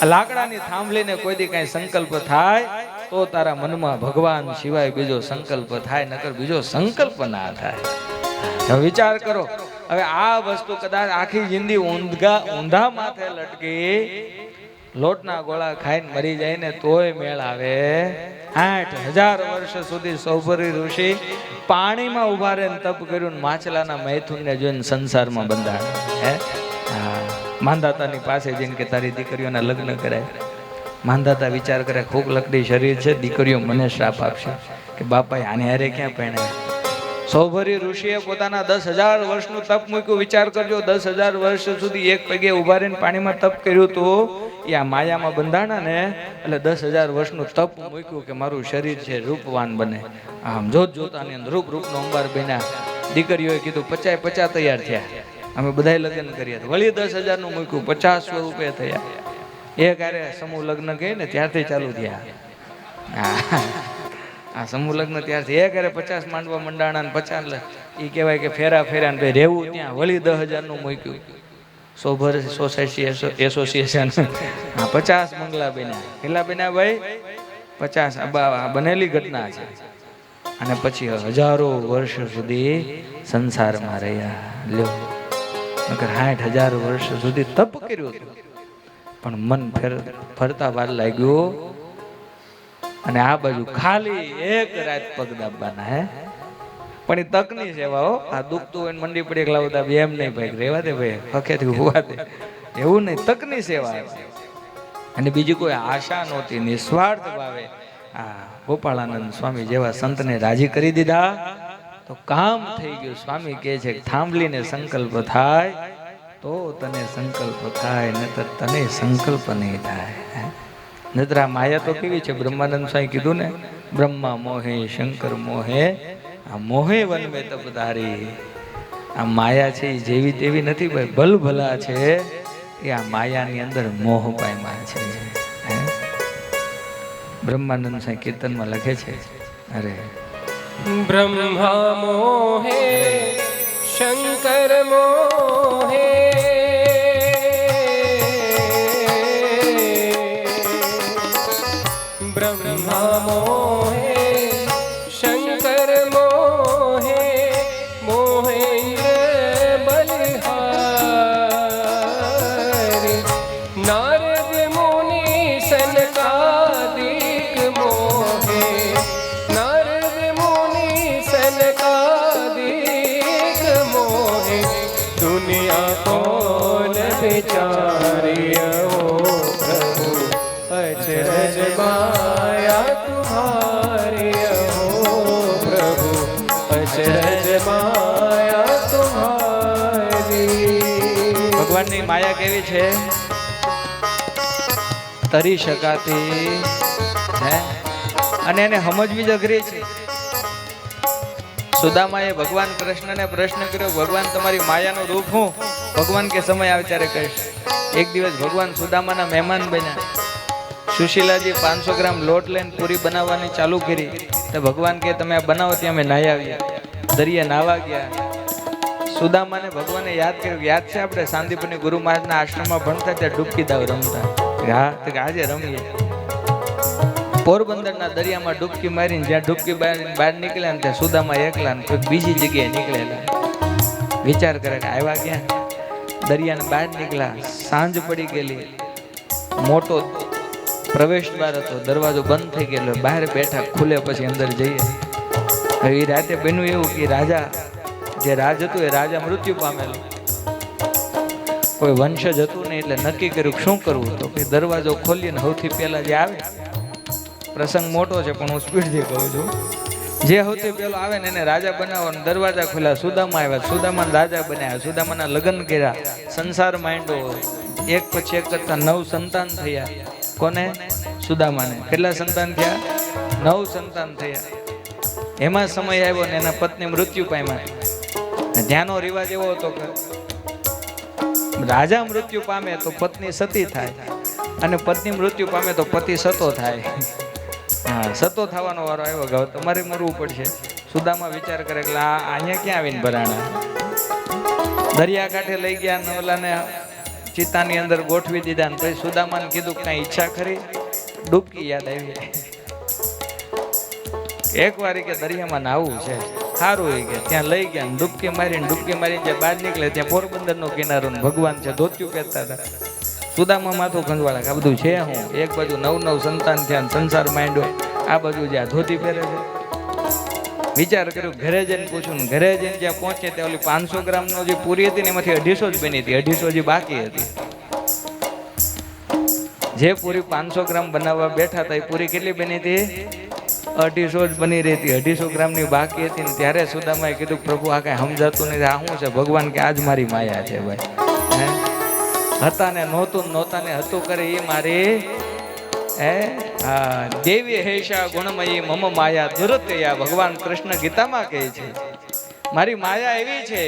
આ લાકડાની થાંભલીને કોઈ દી કાંઈ સંકલ્પ થાય તો તારા મનમાં ભગવાન સિવાય બીજો સંકલ્પ થાય, નકર બીજો સંકલ્પ ના થાય. હવે વિચાર કરો, હવે આ વસ્તુ કદાચ આખી જિંદગી ઊંધા માથે લટકી લોટના ગોળા ખાઈને મરી જાય ને તોય મેળ આવે. 8000 વર્ષ સુધી સૌભરી ઋષિ પાણીમાં ઉભા રહીને તપ કર્યું, માછલાના મૈથુનને જોઈને સંસારમાં બંધાણ. હે માંધાતાની પાસે જઈને કે તારી દીકરીઓના લગ્ન કરાય. માંધાતા વિચાર કરે, ખૂબ લકડી શરીર છે, દીકરીઓ મને શ્રાપ આપશે કે બાપા આને હારે ક્યાં પહેણાય. સૌભરી ઋષિએ પોતાના 10,000 વર્ષનું તપ મૂક્યું. વિચાર કરજો, 10,000 વર્ષ સુધી એક પગે ઉભા રહીને પાણીમાં તપ કર્યું હતું. એ આ માયામાં બંધાણા ને એટલે 10,000 વર્ષનું તપ મૂક્યું કે મારું શરીર છે રૂપવાન બને. આમ જોત જોતાની અંદર રૂપનો અંબાર બન્યા. દીકરીઓએ કીધું 50 તૈયાર થયા, અમે બધાય લગ્ન કર્યા. વળી 10,000 નું મૂક્યું, 50 સ્વરૂપે થયા. એક આરે સમૂહ લગ્ન કહે ને ત્યારથી ચાલુ થયા. આ સમૂહ લગ્ન ત્યારથી એક આરે 50 માંડવા મંડાણા ને 50 એ કહેવાય કે ફેરા ને રહેવું ત્યાં. વળી 10,000 નું મૂક્યું. સોભર સોસાયટી એસોસિએશન 50 મંગલા બન્યા. કેટલા બન્યા ભાઈ? 50. આ બનેલી ઘટના છે. અને પછી હજારો વર્ષ સુધી સંસારમાં રહ્યા. લ્યો, નકર 60,000 વર્ષ સુધી તપ કર્યું હતું, પણ મન ફરતા વાર લાગ્યું. અને આ બાજુ ખાલી એક રાત પગ દાબવાના. હે પણ એ તકની સેવા હો. આ દુખતું હોય મંડી પડી એકલા બધા એમ નહીં ભાઈ, રેવા દે ભાઈ, હકેથી હોવા દે, એવું નહીં. તકની સેવા. અને બીજી કોઈ આશા નહોતી, નિસ્વાર્થ ભાવે આ ગોપાળાનંદ સ્વામી જેવા સંતને રાજી કરી દીધા તો કામ થઈ ગયું. સ્વામી કહે છે કે થાંભલીને સંકલ્પ થાય તો તને સંકલ્પ થાય, નતર તને સંકલ્પ નહીં થાય. નતર આ માયા તો કેવી છે? બ્રહ્માનંદ સ્વામી કીધું ને, બ્રહ્મા મોહે શંકર મોહે, આ મોહે વન મેં તપધારી. આ માયા છે એ જેવી તેવી નથી ભાઈ, ભલભલા છે એ આ માયાની અંદર મોહ પામ્યા છે. બ્રહ્માનંદ સ્વામી કીર્તનમાં લખે છે, અરે બ્રહ્મા મોહે શંકર મોહે, બ્રહ્મા મોહે શંકર મોહે, મોહેન્દ્ર બલિહારી, નારદ મુનિ સનકાદિક મોહે, નારદ મુનિ સનકાદિક મોહે, દુનિયા કોન વિચારિય હો પ્રભુ, અચરજ માયા તુમ્હારી હો પ્રભુ, અચરજ માયા તુમ્હારી. ભગવાનની માયા કેવી છે? તરી શકાતી હે, અને એને સમજવી જ અઘરી છે. સુદામાએ ભગવાન કૃષ્ણને પ્રશ્ન કર્યો, ભગવાન તમારી માયાનું રૂપ હું? ભગવાન કે સમય આવે ત્યારે કહીશ. એક દિવસ ભગવાન સુદામાના મહેમાન બન્યા. સુશીલાજી 500 ગ્રામ લોટ લઈને પૂરી બનાવવાની ચાલુ કરી તો ભગવાન કે તમે આ બનાવો ત્યાં અમે નાહી આવ્યા. દરિયા નાવા ગયા. સુદામાને ભગવાને યાદ કર્યું. યાદ છે આપણે સાંદીપની ગુરુ મહારાજના આશ્રમમાં ભણતા ત્યાં ડૂબકી દાવ રમતા. હા, તો આજે રમીએ. પોરબંદરના દરિયામાં ડૂબકી મારીને જ્યાં ડૂબકી બહાર નીકળ્યા ને ત્યાં સુદામા એકલા ને કોઈ બીજી જગ્યાએ નીકળેલા. વિચાર કરે કે આવ્યા ક્યાં? દરિયાને બહાર નીકળ્યા. સાંજ પડી ગયેલી. મોટો પ્રવેશ દ્વાર હતો, દરવાજો બંધ થઈ ગયેલો. બહાર બેઠા, ખુલે પછી અંદર જઈએ. હવે એ રાતે બન્યું એવું કે રાજા જે રાજ હતું એ રાજા મૃત્યુ પામેલો, કોઈ વંશજ હતું ને, એટલે નક્કી કર્યું કે શું કરવું. તો કે દરવાજો ખોલીને સૌથી પહેલા જે આવે, પ્રસંગ મોટો છે પણ હું સ્પીડથી કહું છું, જે સૌથી પહેલો આવે ને એને રાજા બનાવવાનો. દરવાજા ખોલ્યા, સુદામા આવ્યા, સુદામાને રાજા બનાવ્યા, સુદામાના લગ્ન કર્યા, સંસાર માંડ્યો, એક પછી એક કરતા 9 સંતાન થયા. કોને? સુદામાને. કેટલા સંતાન થયા? 9 સંતાન થયા. એમાં સમય આવ્યો ને એના પત્ની મૃત્યુ પામ્યા. ત્યાંનો રિવાજ એવો હતો કે રાજા મૃત્યુ પામે તો પત્ની સતી થાય, અને પત્ની મૃત્યુ પામે તો પતિ સતો થાય. હા, સતો થવાનો વારો આવ્યો કે તમારે મરવું પડશે. સુદામા વિચાર કરે કે અહીંયા ક્યાં આવીને ભરાણા. દરિયા કાંઠે લઈ ગયા, નવલાને ચિત્તાની અંદર ગોઠવી દીધા. પછી સુદામાને કીધું કે કાંઈ ઈચ્છા ખરી? ડૂબકી યાદ આવી. એક વાર કે દરિયામાં નાવું છે, સારું હોય કે ત્યાં લઈ ગયા, ડૂબકી મારીને જે બહાર નીકળે ત્યાં પોરબંદરનો કિનારો, ભગવાન છે, ધોતિયું પહેરતા હતા. સુદામા માથું ખંજવાળા કે આ બધું છે હું? એક બાજુ 9 સંતાન થયા, સંસાર માંડ્યો, આ બાજુ જ્યાં ધોતી પહેરે છે. વિચાર કર્યું, ઘરે જઈને પૂછું. ઘરે જઈને જ્યાં પહોંચે ત્યાં ઓલી 500 ગ્રામનો જે પૂરી હતી ને એમાંથી 250 જ બની હતી, 250 હજી બાકી હતી. જે પૂરી 500 ગ્રામ બનાવવા બેઠા હતા એ પૂરી કેટલી બની હતી? 250 જ બની રહી હતી, 250 ગ્રામની બાકી હતી. ને ત્યારે સુદામાએ કીધું, પ્રભુ આ કાંઈ સમજાતું નથી, આ શું છે? ભગવાન કે આજ મારી માયા છે ભાઈ. હતા ને નહોતું, નહોતા ને હતું કરે એ મારી દેવી હેશા ગુણમયી મમ માયા દુરતયા. ભગવાન કૃષ્ણ ગીતામાં કહે છે મારી માયા એવી છે,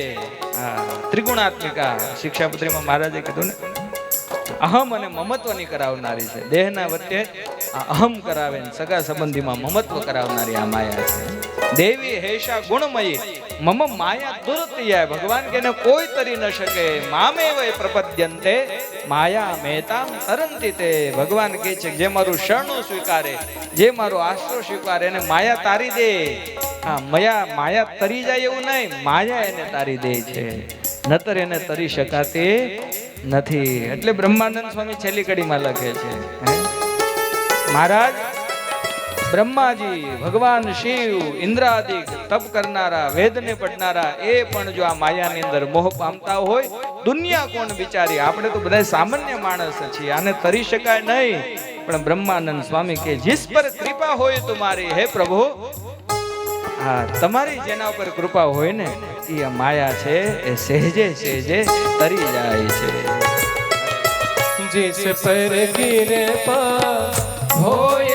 ત્રિગુણાત્મિકા. શિક્ષાપત્રીમાં મહારાજે કીધું ને, અહમ અને મમત્વની કરાવનારી છે. દેહના વચ્ચે અહમ કરાવે ને સગા સંબંધીમાં મમત્વ કરાવનારી આ માયા છે. દેવી હેશા ગુણમયી મમ માયા દુરતયા. ભગવાન કે કોઈ તરી ન શકે. મામે વય પ્રપદ્યંતે માયા મહેતામ તરંતી તે. ભગવાન કહે છે જે મારું શરણું સ્વીકારે, જે મારો આશરો સ્વીકારે એને માયા તારી દે. હા, માયા તરી જાય એવું નહીં, માયા એને તારી દે છે, નતર એને તરી શકાતી નથી. એટલે બ્રહ્માનંદ સ્વામી છેલ્લી કડીમાં લખે છે, મહારાજ બ્રહ્માજી, ભગવાન શિવ, ઇન્દ્રાદિક તપ કરનારા, વેદને પઢનારા, એ પણ જો આ માયાની અંદર મોહ પામતા હોય, દુનિયા કોણ બિચારી, આપણે તો બધા સામાન્ય માણસ છીએ, આને તરી શકાય નહીં. પણ બ્રહ્માનંદ સ્વામી કે જીસ પર કૃપા હોય તમારી, હે પ્રભુ, હા તમારી જેના ઉપર કૃપા હોય ને એ માયા છે એ સહેજે સહેજે તરી જાય છે. जिस पर कृपा होय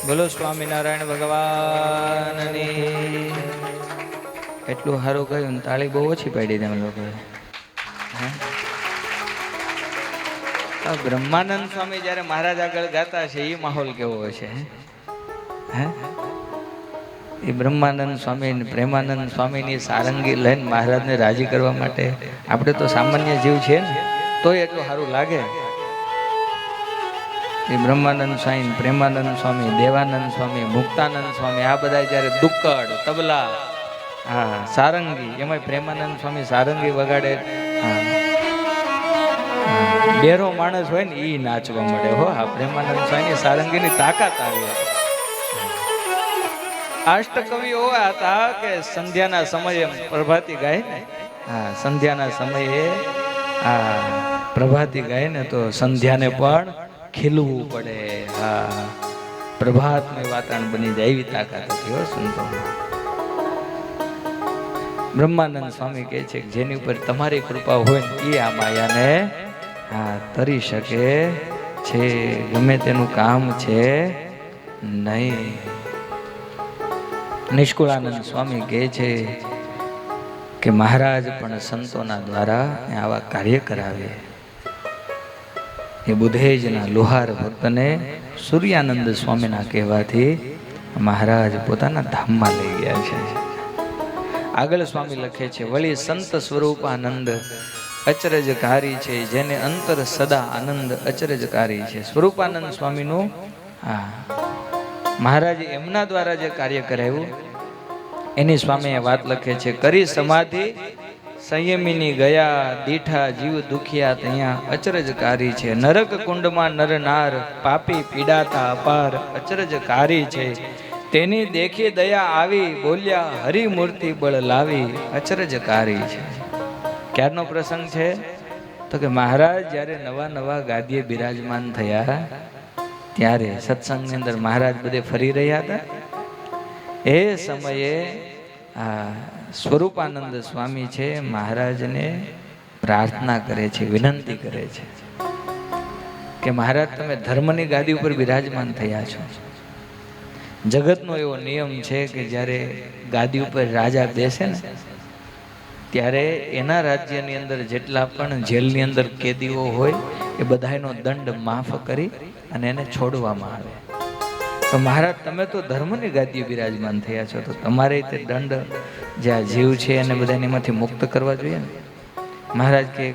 બોલો સ્વામિનારાયણ ભગવાનની. એટલું સારું કહ્યું ને તાળી બહુ ઓછી પાડી તમે લોકોએ. બ્રહ્માનંદ સ્વામી જ્યારે મહારાજ આગળ ગાતા છે એ માહોલ કેવો હશે? હે એ બ્રહ્માનંદ સ્વામી પ્રેમાનંદ સ્વામીની સારંગી લઈને મહારાજને રાજી કરવા માટે આપણે તો સામાન્ય જીવ છે ને તોય એટલું સારું લાગે. એ બ્રહ્માનંદ સ્વામી પ્રેમાનંદ સ્વામી દેવાનંદ સ્વામી મુક્તાનંદ સ્વામી આ બધા જ્યારે દુક્કડ તબલા હા સારંગી એમાં પ્રેમાનંદ સ્વામી સારંગી વગાડે. હા બેરો માણસ હોય ને એ નાચવા મળે હો. હા પ્રેમાનંદ સ્વામી સારંગીની તાકાત આવી. અષ્ટકવિ એવા હતા કે સંધ્યાના સમયે પ્રભાતી ગાય ને હા સંધ્યાના સમયે હા પ્રભાતી ગાય ને તો સંધ્યાને પણ ખીલવું પડે. હા પ્રભાતમય વાતાવરણ બની જાય એવી તાકાત હતી હો સંતો. બ્રહ્માનંદ સ્વામી કહે છે કે જેની ઉપર તમારી કૃપા હોય ને એ આ માયાને હા તરી શકે છે. ગમે તેનું કામ છે નહીં. નિષ્કુળાનંદ સ્વામી કહે છે કે મહારાજ પણ સંતોના દ્વારા આવા કાર્ય કરાવે. એ બુધેજના લુહાર ભક્તને સૂર્યાનંદ સ્વામીના કહેવાથી મહારાજ પોતાના ધામમાં લઈ ગયા છે. આગળ સ્વામી લખે છે વળી સંત સ્વરૂપાનંદ અચરજકારી છે જેને અંતર સદા આનંદ અચરજકારી છે. સ્વરૂપાનંદ સ્વામીનું હા મહારાજે એમના દ્વારા જે કાર્ય કરાવ્યું એની સ્વામીએ વાત લખે છે કરી સમાધિ સંયમીની ગયા દીઠા જીવ દુખિયા ત્યાં અચરજકારી છે. નરક કુંડમાં નર નાર પાપી પીડાતા અપાર અચરજકારી છે. તેની દેખી દયા આવી બોલ્યા હરિમૂર્તિ બળ લાવી અચરજકારી છે. ક્યારનો પ્રસંગ છે તો કે મહારાજ જ્યારે નવા નવા ગાદીએ બિરાજમાન થયા ત્યારે સત્સંગની અંદર મહારાજ બધે ફરી રહ્યા હતા. એ સમયે આ સ્વરૂપાનંદ સ્વામી છે મહારાજને પ્રાર્થના કરે છે વિનંતી કરે છે કે મહારાજ તમે ધર્મની ગાદી ઉપર બિરાજમાન થયા છો. જગતનો એવો નિયમ છે કે જ્યારે ગાદી ઉપર રાજા બેસે ને ત્યારે એના રાજ્યની અંદર જેટલા પણ જેલની અંદર કેદીઓ હોય એ બધાનો દંડ માફ કરી અને એને છોડવામાં આવે. તો મહારાજ તમે તો ધર્મની ગાદીએ બિરાજમાન થયા છો તો તમારે તે દંડ જે આ જીવ છે એને બધાને એમાંથી મુક્ત કરવા જોઈએ ને. મહારાજ કે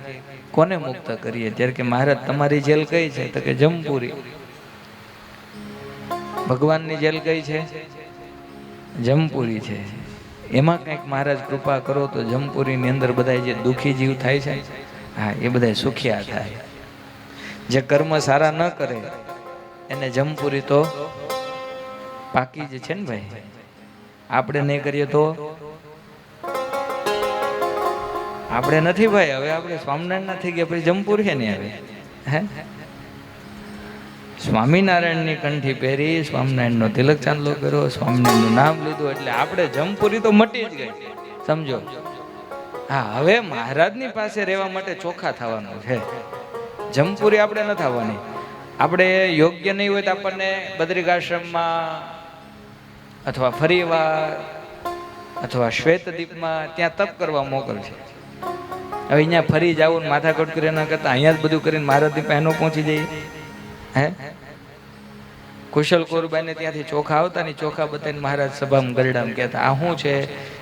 કોને મુક્ત કરીએ? ત્યારે કે મહારાજ તમારી જેલ કઈ છે? તો કે જમપુરી. ભગવાનની જેલ કઈ છે? જમપુરી છે. એમાં કંઈક મહારાજ કૃપા કરો તો જમપુરીની અંદર બધા જે દુઃખી જીવ થાય છે હા એ બધા સુખિયા થાય. જે કર્મ સારા ન કરે એને જમપુરી તો પાકી જ છે ને ભાઈ. આપણે નહીં કરીએ તો આપણે નથી ભાઈ. હવે આપણે સ્વામિનારાયણ થઈ ગયા પછી જમપુરી છે ને હવે હે સ્વામિનારાયણની કંઠી પહેરી સ્વામિનારાયણનો તિલક ચાંદલો કર્યો સ્વામિનારાયણનું નામ લીધું એટલે આપણે જમપુરી તો મટી જ ગઈ સમજો. હા હવે મહારાજની પાસે રહેવા માટે ચોખ્ખા થવાનું છે. જમપુરી આપણે ન થવાની. આપણે યોગ્ય નહીં હોય તો આપણને બદ્રિકાશ્રમમાં અથવા ફરીવાર અથવા શ્વેતદીપમાં ત્યાં તપ કરવા મોકલશે. હવે અહીંયા ફરી જવું માથાકૂટ કરી એના કરતાં અહીંયા જ બધું કરીને મહારાજની પાસે પહોંચી જઈએ. હે કુશલ કોરબાઈને ત્યાંથી ચોખા આવતા ને ચોખા બતાવીને મહારાજ સભામાં ગરડામાં કહેતા આ શું છે?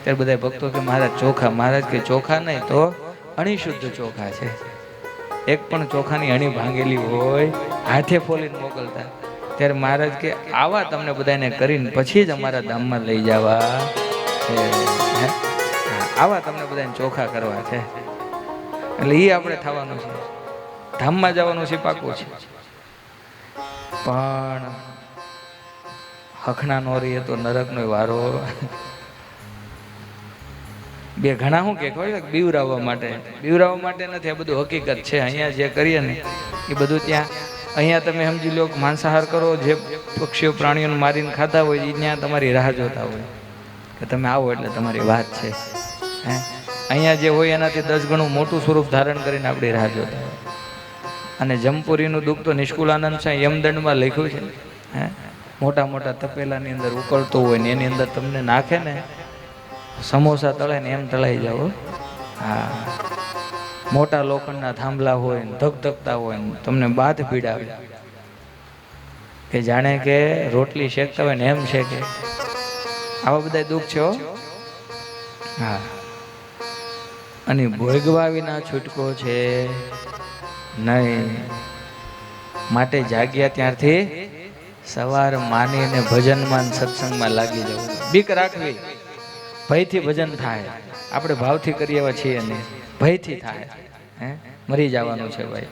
ત્યારે બધા ભક્તો કે મહારાજ ચોખા. મહારાજ કે ચોખા નહીં તો અણિશુદ્ધ ચોખા છે. એક પણ ચોખાની અણી ભાંગેલી હોય હાથે ફોલીને મોકલતા. ત્યારે મહારાજ કે આવા તમને બધાને કરીને પછી જ અમારા ધામમાં લઈ જવા છે. આવા તમને બધાને ચોખા કરવા છે. એટલે એ આપણે થવાનું છે. ધામમાં જવાનું છે પાકું છે. પણ હખણા નો રહીએ તો નરકનો વારો. બે ઘણા શું કે ખબર બીવરાવવા માટે નથી. આ બધું હકીકત છે. અહીંયા જે કરીએ ને એ બધું ત્યાં અહીંયા તમે સમજી લો માંસાહાર કરો જે પક્ષીઓ પ્રાણીઓને મારીને ખાતા હોય એ ત્યાં તમારી રાહ જોતા હોય કે તમે આવો એટલે તમારી વાત છે. હે અહીંયા જે હોય એનાથી 10 ગણું મોટું સ્વરૂપ ધારણ કરીને આપણી રાહ જોતા હોય. અને જમપુરીનું દુઃખ તો નિષ્કુળાનંદ છે યમદંડમાં લખ્યું છે. હે મોટા મોટા તપેલાની અંદર ઉકળતો હોય ને એની અંદર તમને નાખે ને સમોસા તળે ને એમ તળાઈ જાવ. હા, મોટા લોખંડના થાંભલા હોય ને ધગધગતા હોય ને તમને બાથ પીડાવે કે જાણે કે રોટલી શેકતા હોય ને એમ શેકે. આવા બધા દુઃખ છે હો. હા, અને ભોગવા વિના છૂટકો છે નહીં. માટે જાગ્યા ત્યારથી સવાર માની અને ભજનમાં સત્સંગમાં લાગી જવું. બીક રાખવી, ભયથી ભજન થાય. આપણે ભાવથી કરીએ એવા છીએ નહીં, ભયથી થાય. હે, મરી જવાનું છે ભાઈ,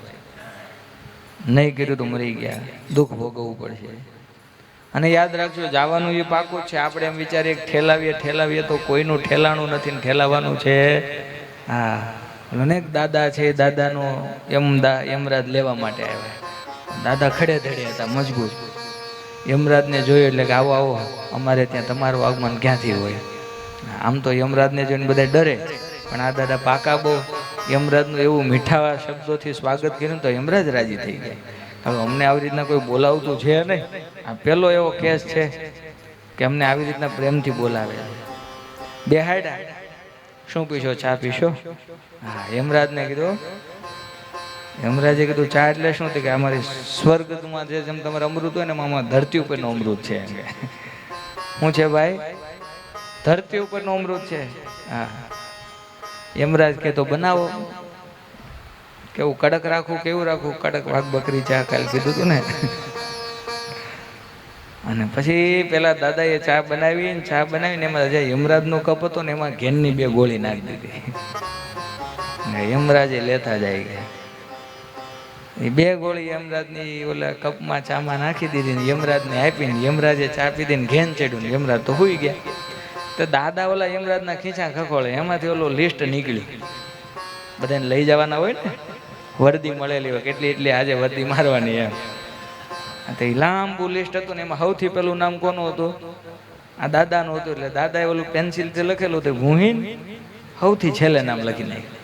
નહીં કર્યું તો મરી ગયા, દુઃખ ભોગવવું પડશે. અને યાદ રાખજો, જવાનું એ પાકું જ છે. આપણે એમ વિચારીએ ઠેલાવીએ તો કોઈનું ઠેલાણું નથી ને ઠેલાવાનું છે. હા, અનેક દાદા છે, દાદાનો યમરાજ લેવા માટે આવ્યા. દાદા ખડે ધડે હતા, મજબૂત. યમરાજને જોયું એટલે કે આવો આવો, અમારે ત્યાં તમારું આગમન ક્યાંથી હોય. આમ તો યમરાજને જોઈને બધા ડરે, પણ આ દાદા પાકા બહુ. યમરાજનું એવું મીઠા શબ્દોથી સ્વાગત કર્યું તો યમરાજ રાજી થઈ ગયા. હવે અમને આવી રીતના કોઈ બોલાવતું છે નહીં. આ પહેલો એવો કેસ છે કે અમને આવી રીતના પ્રેમથી બોલાવે. બેહાડ્યા, શું પીશો? ચા પીશો? હા, યમરાજને કીધું. યમરાજે કીધું ચા એટલે શું? કે અમારી સ્વર્ગમાં જે જેમ તમારે અમૃત હોય ને એમાં ધરતી ઉપરનું અમૃત છે. શું છે ભાઈ? ધરતી ઉપરનું અમૃત છે. હા, યમરાજ કે તો બનાવો. કેવું કડક રાખવું? કેવું રાખવું? કડક વાઘ બકરી ચા કાલે કીધું હતું ને. અને પછી પેલા દાદાએ ચા બનાવીને એમાં જે યમરાજનો કપ હતો ને એમાં ઘેનની 2 ગોળી નાખી દીધી. યમરાજે લેતા જાય ગયા. એ 2 ગોળી યમરાજની ઓલા કપમાં ચામાં નાખી દીધી ને યમરાજને આપીને યમરાજે ચા પીધી ને ઘેન ચડ્યું ને યમરાજ તો હુઈ ગયા. તો દાદા ઓલા યમરાજના ખીચા ખખોળે, એમાંથી ઓલો લિસ્ટ નીકળ્યું. બધાને લઈ જવાના હોય ને, વર્દી મળેલી હોય, કેટલી એટલી આજે વર્દી મારવાની એમ. તો એ લાંબુ લિસ્ટ હતું ને એમાં સૌથી પેલું નામ કોનું હતું? આ દાદાનું હતું. એટલે દાદાએ ઓલું પેન્સિલથી લખેલું હતું ભૂહીન, સૌથી છેલ્લે નામ લખી નાખ્યું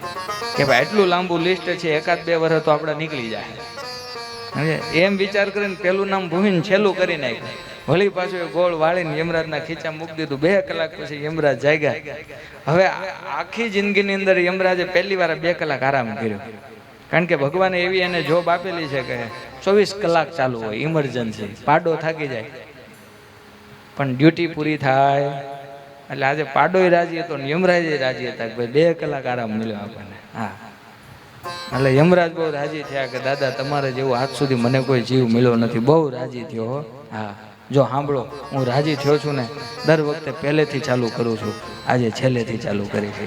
કે ભાઈ આટલું લાંબુ લિસ્ટ છે, 1-2 વર્ષ તો આપણે નીકળી જાય. એમ વિચાર કરીને પેલું નામ ભૂહીન છેલ્લું કરી નાખ્યું. વળી પાછું એ ગોળ વાળીને યમરાજના ખીચા મૂકી દીધું. 2 કલાક પછી યમરાજ જાગ્યા. હવે આખી જિંદગીની અંદર યમરાજે પહેલી વાર 2 કલાક આરામ કર્યો. કારણ કે ભગવાને એવી એને જોબ આપેલી છે કે 24 કલાક ચાલુ હોય, ઇમરજન્સી. પાડો થાકી જાય પણ ડ્યુટી પૂરી થાય. એટલે આજે પાડોય રાજી હતો ને યમરાજે રાજી હતા કે ભાઈ 2 કલાક આરામ મળ્યો આપણને. હા, એટલે યમરાજ બહુ રાજી થયા કે દાદા તમારે જેવું આજ સુધી મને કોઈ જીવ મળ્યો નથી. બહુ રાજી થયો. હા, જો સાંભળો, હું રાજી થયો છું ને, દર વખતે પહેલેથી ચાલુ કરું છું, આજે છેલ્લેથી ચાલુ કરી છે.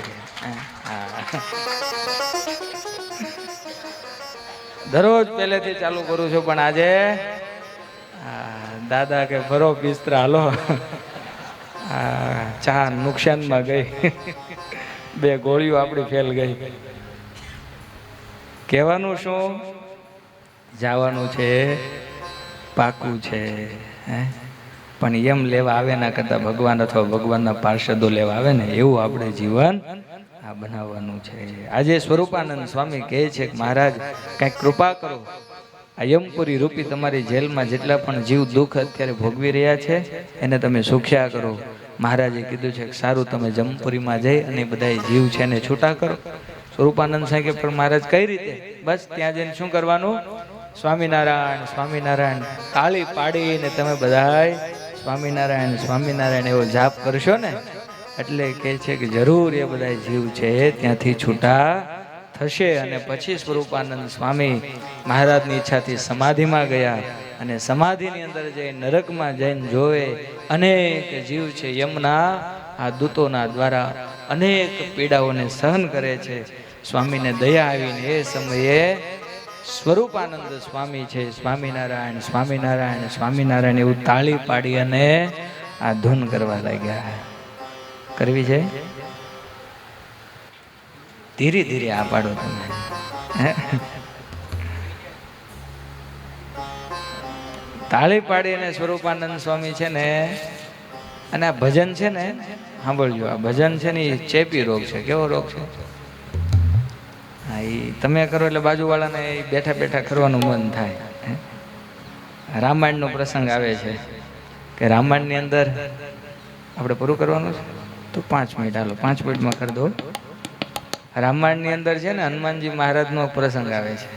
દરરોજ પહેલેથી ચાલુ કરું છું, પણ આજે દાદા કે ભરો બિસ્તરા હાલો. ચા નુકસાનમાં ગઈ, 2 ગોળીઓ આપણી ફેલ ગઈ. કહેવાનું શું? જવાનું છે, પાકું છે. પણ એમ લેવા આવે ના કરતા ભગવાન અથવા ભગવાનના પાર્ષદો લેવા આવે ને એવું આપણે જીવન આ બનાવવાનું છે. આજે સ્વરૂપાનંદ સ્વામી કહે છે કે મહારાજ કંઈક કૃપા કરો. આ યમપુરી રૂપી તમારી જેલમાં જેટલા પણ જીવ દુઃખ અત્યારે ભોગવી રહ્યા છે એને તમે સુખ્યા કરો. મહારાજે કીધું છે કે સારું, તમે જમપુરીમાં જઈ અને બધા જીવ છે એને છૂટા કરો. સ્વરૂપાનંદ સાહેબ પણ મહારાજ કઈ રીતે? બસ ત્યાં જઈને શું કરવાનું? સ્વામિનારાયણ સ્વામિનારાયણ તાળી પાડીને તમે બધાય સ્વામિનારાયણ સ્વામિનારાયણ એવો જાપ કરશો ને એટલે કહે છે કે જરૂર એ બધા જીવ છે ત્યાંથી છૂટા થશે. અને પછી સ્વરૂપાનંદ સ્વામી મહારાજની ઈચ્છાથી સમાધિમાં ગયા અને સમાધિની અંદર જઈ નરકમાં જઈને જોવે અનેક જીવ છે યમના આ દૂતોના દ્વારા અનેક પીડાઓને સહન કરે છે. સ્વામીને દયા આવીને એ સમયે સ્વરૂપાનંદ સ્વામી છે સ્વામિનારાયણ સ્વામિનારાયણ સ્વામિનારાયણ એવું તાળી પાડી અને આ ધૂન કરવા લાગ્યા. કરવી છે ધીરે ધીરે આ પાડો તમે. તાળી પાડીને સ્વરૂપાનંદ સ્વામી છે ને, અને આ ભજન છે ને સાંભળજો, આ ભજન છે ને એ ચેપી રોગ છે. કેવો રોગ છે? હા, એ તમે કરો એટલે બાજુવાળાને બેઠા બેઠા કરવાનું મન થાય. રામાયણનો પ્રસંગ આવે છે, કે રામાયણની અંદર આપણે પૂરું કરવાનું છે તો 5 મિનિટ હાલો 5 મિનિટમાં કરી દો. રામાયણની અંદર છે ને હનુમાનજી મહારાજનો પ્રસંગ આવે છે,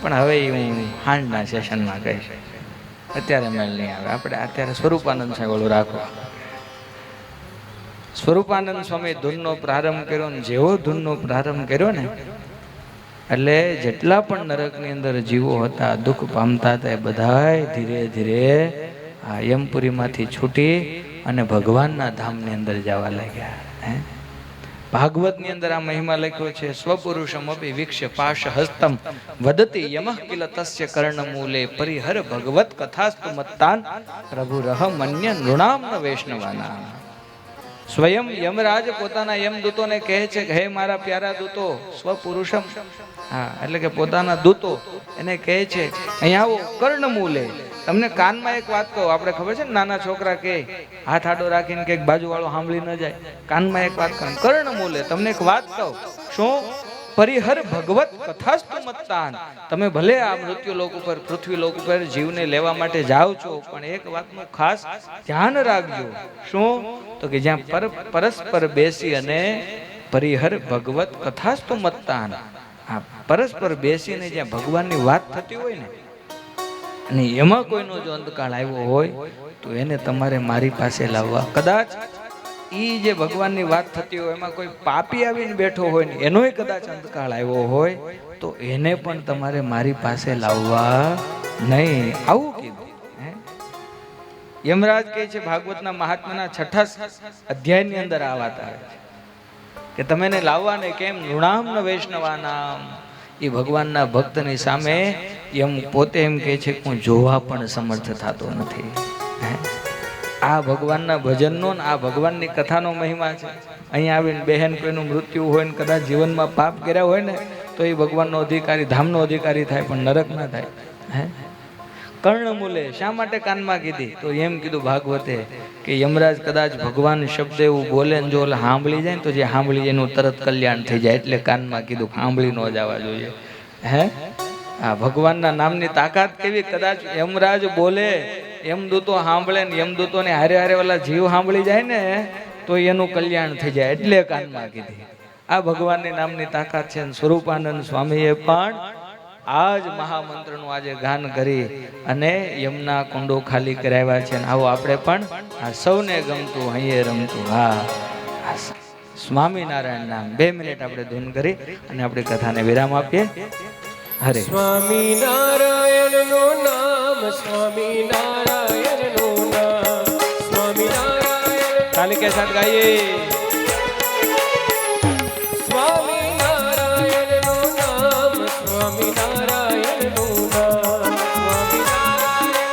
પણ હવે હું હાંજના સેશનમાં કહીશ, અત્યારે મેળ નહીં આવે. આપણે અત્યારે સ્વરૂપાનંદ સ્વામી રાખો. સ્વરૂપાનંદ સ્વામી ધૂનનો પ્રારંભ કર્યો ને જેવો ધૂનનો પ્રારંભ કર્યો ને એટલે જેટલા પણ નરકની અંદર જીવો હતા, દુઃખ પામતા હતા, એ બધાય ધીરે ધીરે આ યમપુરીમાંથી છૂટી અને ભગવાનના ધામની અંદર જવા લાગ્યા. ભાગવતની અંદર આ મહિમા લખ્યો છે, સ્વપુરુષમ અપી વીક્ષ્ય પાશ હસ્તમ વદતિ યમઃ કિલ તસ્ય કર્ણમૂલે પરિહર ભગવત કથાસ્તુ મત્તાન પ્રભુરહ મન્ય નૃણામ ન વૈષ્ણવાના. સ્વયં યમરાજ પોતાના યમદૂતોને કહે છે કે હે મારા પ્યારા દૂતો, સ્વપુરુષમ, હા એટલે કે પોતાના દૂતો એને કહે છે અહીંયા આવો કર્ણમૂલે. તમને કાનમાં એક વાત કહું, આપણે ખબર છે ને નાના છોકરા કે હાથ આડો રાખીને કે બાજુ વાળો સાંભળી ન જાય, કાનમાં એક વાત કહું, કર્ણમૂલે તમને એક વાત કહું. શું? પરિહર ભગવત કથાસ્તુ મત્તાન. તમે ભલે આ મૃત્યુ લોક ઉપર, પૃથ્વી લોક ઉપર જીવને લેવા માટે જાઓ છો, પણ એક વાતનું ખાસ ધ્યાન રાખજો. શું? તો કે જ્યાં પરસ્પર બેસી અને પરિહર ભગવત કથાસ્તુ મત્તાન, આ પરસ્પર બેસીને જ્યાં ભગવાનની વાત થતી હોય ને, અને એમાં કોઈનો જો અંતકાળ આવ્યો હોય તો એને તમારે મારી પાસે લાવવા. કદાચ ઈ જે ભગવાનની વાત થતી હોય એમાં કોઈ પાપી આવીને બેઠો હોય ને એનોય કદાચ અંતકાળ આવ્યો હોય તો એને પણ તમારે મારી પાસે લાવવા નહીં. આવું કીધું. યમરાજ કહે છે ભાગવતના મહાત્માના 6 અધ્યાયની અંદર આ વાત આવે છે કે તમે એને લાવવા ને કેમ? નૃણામ ન વૈષ્ણવાનામ. એ ભગવાનના ભક્તની સામે એમ પોતે એમ કહે છે કે હું જોવા પણ સમર્થ થતો નથી. આ ભગવાનના ભજનનો ને આ ભગવાનની કથાનો મહિમા છે. અહીંયા આવીને બહેન કોઈનું મૃત્યુ હોય ને કદાચ જીવનમાં પાપ કર્યા હોય ને તો એ ભગવાનનો અધિકારી, ધામનો અધિકારી થાય, પણ નરક ના થાય. કર્ણમૂલે શા માટે કાનમાં કીધી? તો એમ કીધું ભાગવતે કે યમરાજ કદાચ ભગવાન શબ્દ એવું બોલે ને જો સાંભળી જાય ને તો જે સાંભળી જાય એનું તરત કલ્યાણ થઈ જાય, એટલે કાનમાં કીધું સાંભળી ન જવા જોઈએ. આ ભગવાનના નામની તાકાત કેવી! કદાચ યમરાજ બોલે, યમદૂતો સાંભળે ને યમદૂતોને હારે હારે ઓલા જીવ સાંભળી જાય ને તો એનું કલ્યાણ થઈ જાય, એટલે કાનમાં કીધી. આ ભગવાનની નામની તાકાત છે. સ્વરૂપાનંદ સ્વામીએ પણ આ જ મહામંત્રનું આજે ગાન કરી અને યમના કુંડો ખાલી કરાવ્યા છે. આવો આપણે પણ આ સૌને ગમતું હૈયે રમતું હા સ્વામિનારાયણ નામ 2 મિનિટ આપણે ધૂન કરી અને આપણી કથાને વિરામ આપીએ. હરે સ્વામિનારાયણ નું નામ, સ્વામિનારાયણ નું નામ, સ્વામિનારાયણ. તાલી કે સાથ ગાઈએ. સ્વામિનારાયણ નું નામ, સ્વામિનારાયણ નું નામ, સ્વામિનારાયણ.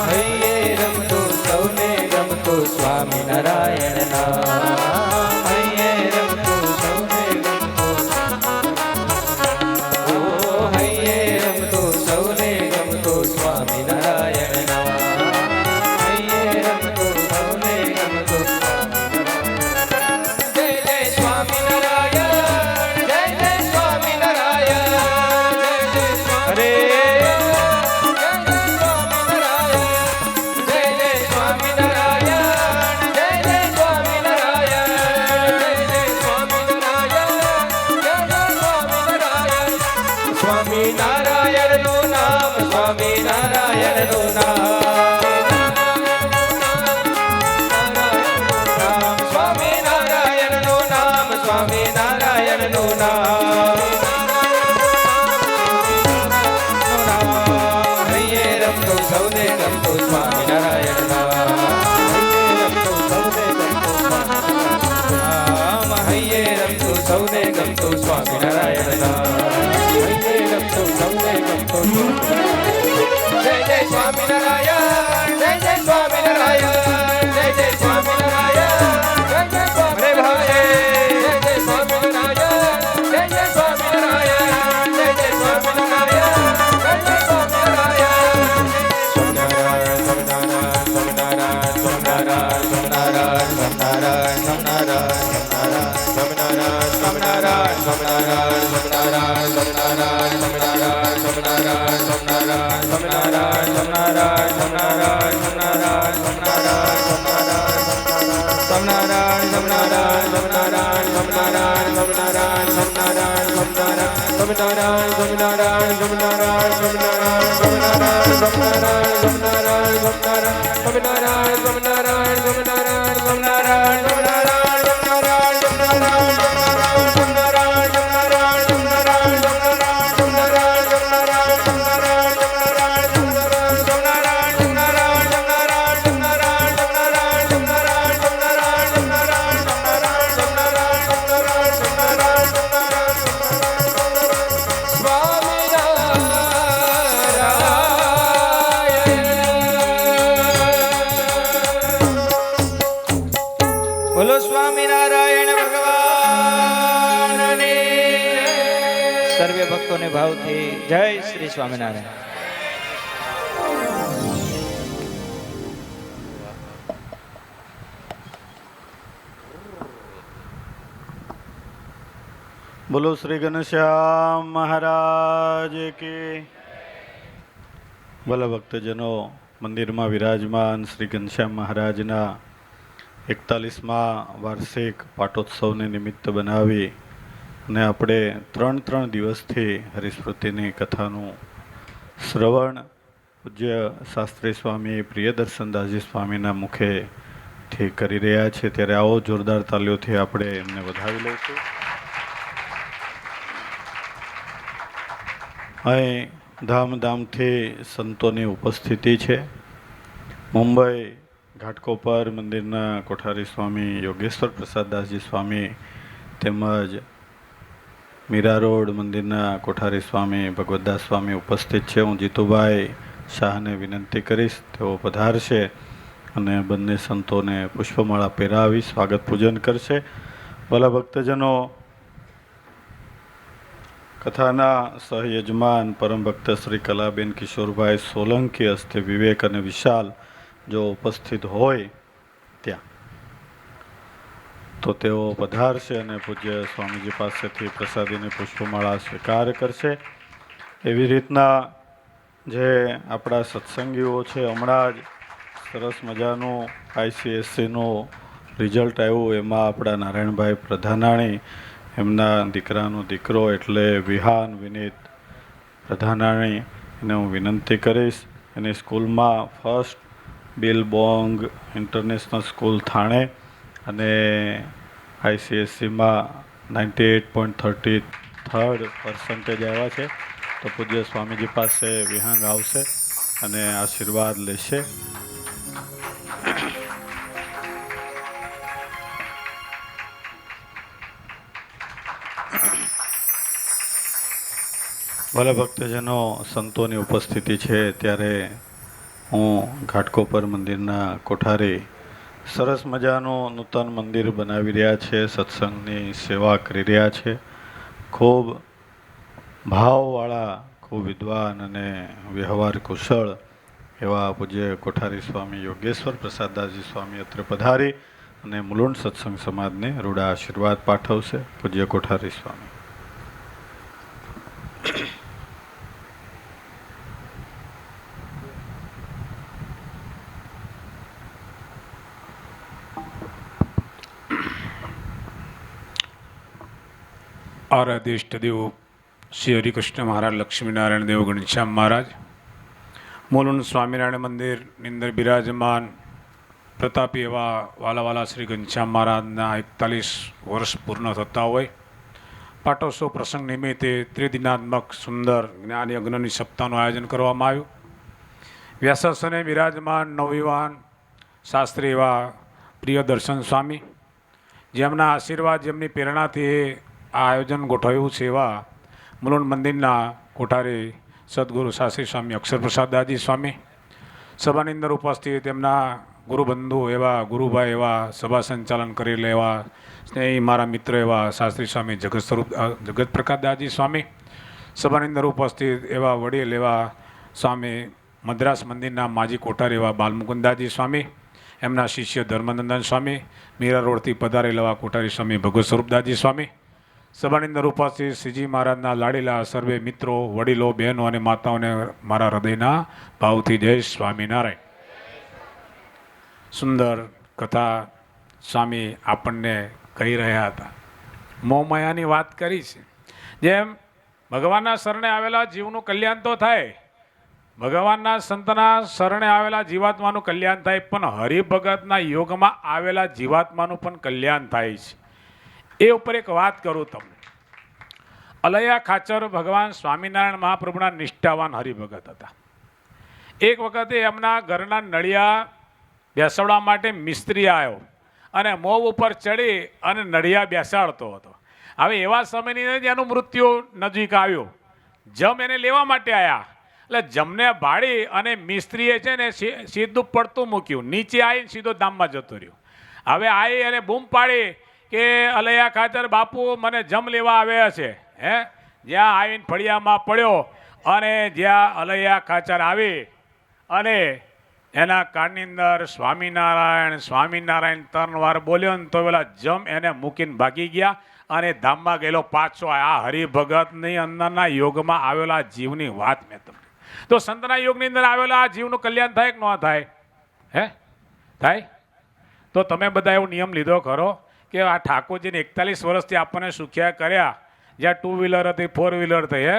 હૈયે રમતું સૌને ગમતું સ્વામિનારાયણ નામ, હૈયે રમતું સૌને ગમતું, ઓ હૈયે રમતું સૌને ગમતું સ્વામિનારાયણ નામ, હૈયે રમતું સૌને ગમતું. જય જય સ્વામિનારાયણ, જય જય સ્વામિનારાયણ, જય જય હરે સ્વામિનારાયણ નું નામ, સ્વામિનારાયણ નું નામ, સ્વામિનારાયણ નું નામ, સ્વામિનારાયણ નું નામ. હૈયે રમતું સૌને ગમતું સ્વામિનારાયણ નામ, હૈયે રમતું સૌને ગમતું સ્વામિનારાયણ નામ. જય જય સ્વામિનારાયણ, જય જય સ્વામિનારાયણ, જય જય સ્વામિનારાયણ, જય જય સ્વામિનારાયણ, જય જય સ્વામિનારાયણ, જય જય સ્વામિનારાયણ, જય જય સ્વામિનારાયણ, જય જય સ્વામિનારાયણ. સ્વામિનારાયણ, સ્વામિનારાયણ, સ્વામિનારાયણ, સ્વામિનારાયણ, સ્વામિનારાયણ, સ્વામિનારાયણ, સ્વામિનારાયણ, સ્વામિનારાયણ, સ્વામિનારાયણ, સ્વામિનારાયણ, સ્વામિનારાયણ, સ્વામિનારાયણ, સ્વામિનારાયણ, સ્વામિનારાયણ, સ્વામિનારાયણ, સ્વામિનારાયણ, સ્વામિનારાયણ, બોલો સ્વામિનારાયણ ભગવાન સર્વે ભક્તોને ભાવથી જય શ્રી સ્વામિનારાયણ. બોલો શ્રી ઘનશ્યામ મહારાજ કી. ભલા ભક્તજનો, મંદિરમાં વિરાજમાન શ્રી ઘનશ્યામ મહારાજના 41મા વાર્ષિક પાટોત્સવને નિમિત્ત બનાવી અને આપણે 3 દિવસથી હરિસ્મૃતિની કથાનું શ્રવણ પૂજ્ય શાસ્ત્રી સ્વામી પ્રિયદર્શનદાસજી સ્વામીના મુખેથી કરી રહ્યા છે. ત્યારે આવો જોરદાર તાલીઓથી આપણે એમને વધાવી લઈશું. અહીં ધામધામથી સંતોની ઉપસ્થિતિ છે. મુંબઈ ઘાટકોપર મંદિરના કોઠારી સ્વામી યોગેશ્વર પ્રસાદદાસજી સ્વામી તેમજ મીરા રોડ મંદિરના કોઠારી સ્વામી ભગવતદાસ સ્વામી ઉપસ્થિત છે. હું જીતુભાઈ શાહને વિનંતી કરીશ, તેઓ પધારશે અને બંને સંતોને પુષ્પમાળા પહેરાવી સ્વાગત પૂજન કરશે. ભલા ભક્તજનો, કથાના સહયજમાન પરમ ભક્ત શ્રી કલાબેન કિશોરભાઈ સોલંકી હસ્તે વિવેક અને વિશાલ જો ઉપસ્થિત હોય ત્યાં તો તેઓ પધારશે અને પૂજ્ય સ્વામીજી પાસેથી પ્રસાદીની પુષ્પમાળા સ્વીકાર કરશે. એવી રીતના જે આપણા સત્સંગીઓ છે, હમણાં જ સરસ મજાનું ICSCનું રિઝલ્ટ આવ્યું, એમાં આપણા નારાયણભાઈ પ્રધાનાણી, એમના દીકરાનો દીકરો એટલે વિહાન વિનીત પ્રધાનાણી, એને હું વિનંતી કરીશ એની સ્કૂલમાં ફર્સ્ટ બિલબોંગ ઇન્ટરનેશનલ સ્કૂલ થાણે અને ICSCમાં 98.33% આવ્યા છે. તો પૂજ્ય સ્વામીજી પાસે વિહંગ આવશે અને આશીર્વાદ લેશે. ભલે ભક્તજનો, સંતોની ઉપસ્થિતિ છે ત્યારે હું ઘાટકોપર મંદિરના કોઠારી સરસ મજાનું નૂતન મંદિર બનાવી રહ્યા છે, સત્સંગની સેવા કરી રહ્યા છે. ખૂબ ભાવવાળા, ખૂબ વિદ્વાન અને વ્યવહાર કુશળ એવા પૂજ્ય કોઠારી સ્વામી યોગેશ્વર પ્રસાદદાસજી સ્વામી અત્રે પધારી અને મુલુંડ સત્સંગ સમાજને રૂડા આશીર્વાદ પાઠવશે. પૂજ્ય કોઠારી સ્વામી. આરાધ્ય ઇષ્ટદેવ શ્રી હરિકૃષ્ણ મહારાજ, લક્ષ્મીનારાયણ દેવ, ઘનશ્યામ મહારાજ, મુલુંડ સ્વામિનારાયણ મંદિરની અંદર બિરાજમાન પ્રતાપી એવા વાલાવાલા શ્રી ઘનશ્યામ મહારાજના 41 વર્ષ પૂર્ણ થતા હોય પાટોત્સવ પ્રસંગ નિમિત્તે ત્રિદિનાત્મક સુંદર જ્ઞાન યજ્ઞની સપ્તાહનું આયોજન કરવામાં આવ્યું. વ્યાસાસને બિરાજમાન નવયુવાન શાસ્ત્રી એવા પ્રિયદર્શન સ્વામી, જેમના આશીર્વાદ, જેમની પ્રેરણાથી આ આયોજન ગોઠવ્યું છે એવા મુલુંડ મંદિરના કોઠારી સદગુરુ શાસ્ત્રી સ્વામી અક્ષરપ્રસાદદાસજી સ્વામી, સભાની અંદર ઉપસ્થિત એમના ગુરુબંધુ એવા ગુરુભાઈ એવા સભા સંચાલન કરેલા એવા સ્નેહી મારા મિત્ર એવા શાસ્ત્રી સ્વામી જગત પ્રકાશદાસજી સ્વામી, સભાની અંદર ઉપસ્થિત એવા વડીલ એવા સ્વામી મદ્રાસ મંદિરના માજી કોઠારી એવા બાલમુકુંદાસજી સ્વામી, એમના શિષ્ય ધર્મનંદન સ્વામી, મીરા રોડથી પધારેલા એવા કોઠારી સ્વામી ભગવત સ્વરૂપદાસજી સ્વામી, સભાની અંદર ઉપસ્થિત શ્રીજી મહારાજના લાડીલા સર્વે મિત્રો, વડીલો, બહેનો અને માતાઓને મારા હૃદયના ભાવથી જય સ્વામિનારાયણ. સુંદર કથા સ્વામી આપણને કહી રહ્યા હતા. મોહમાયાની વાત કરી છે. જેમ ભગવાનના શરણે આવેલા જીવનું કલ્યાણ તો થાય, ભગવાનના સંતના શરણે આવેલા જીવાત્માનું કલ્યાણ થાય, પણ હરિભગતના યોગમાં આવેલા જીવાત્માનું પણ કલ્યાણ થાય છે. એ ઉપર એક વાત કરું તમને. અલૈયા ખાચર ભગવાન સ્વામિનારાયણ મહાપ્રભુના નિષ્ઠાવાન હરિભગત હતા. એક વખતે એમના ઘરના નળિયા બેસાડવા માટે મિસ્ત્રી આવ્યો અને મોં ઉપર ચડી અને નળિયા બેસાડતો હતો. હવે એવા સમયની અંદર એનું મૃત્યુ નજીક આવ્યો. જમ એને લેવા માટે આવ્યા, એટલે જમને ભાળી અને મિસ્ત્રીએ છે ને સીધું પડતું મૂક્યું, નીચે આવીને સીધો ધામમાં જતો રહ્યો. હવે આવી અને બૂમ પાડી કે અલૈયા ખાચર બાપુ મને જમ લેવા આવ્યા છે. જ્યાં આવીને ફળિયામાં પડ્યો અને જ્યાં અલૈયા ખાચર આવી અને એના કાનની અંદર સ્વામિનારાયણ સ્વામિનારાયણ 3 વાર બોલ્યો ને તો પેલા જમ એને મૂકીને ભાગી ગયા અને ધામમાં ગયેલો પાછો. આ હરિભગતની અંદરના યોગમાં આવેલા જીવની વાત મેં તમને. તો સંતના યોગની અંદર આવેલા આ જીવનું કલ્યાણ થાય કે ન થાય? થાય? તો તમે બધા એવો નિયમ લીધો ખરો કે આ ઠાકોરજીને 41 વર્ષથી આપણને સુખ્યા કર્યા, જ્યાં 2 વ્હીલર હતી 4 વ્હીલર થઈ,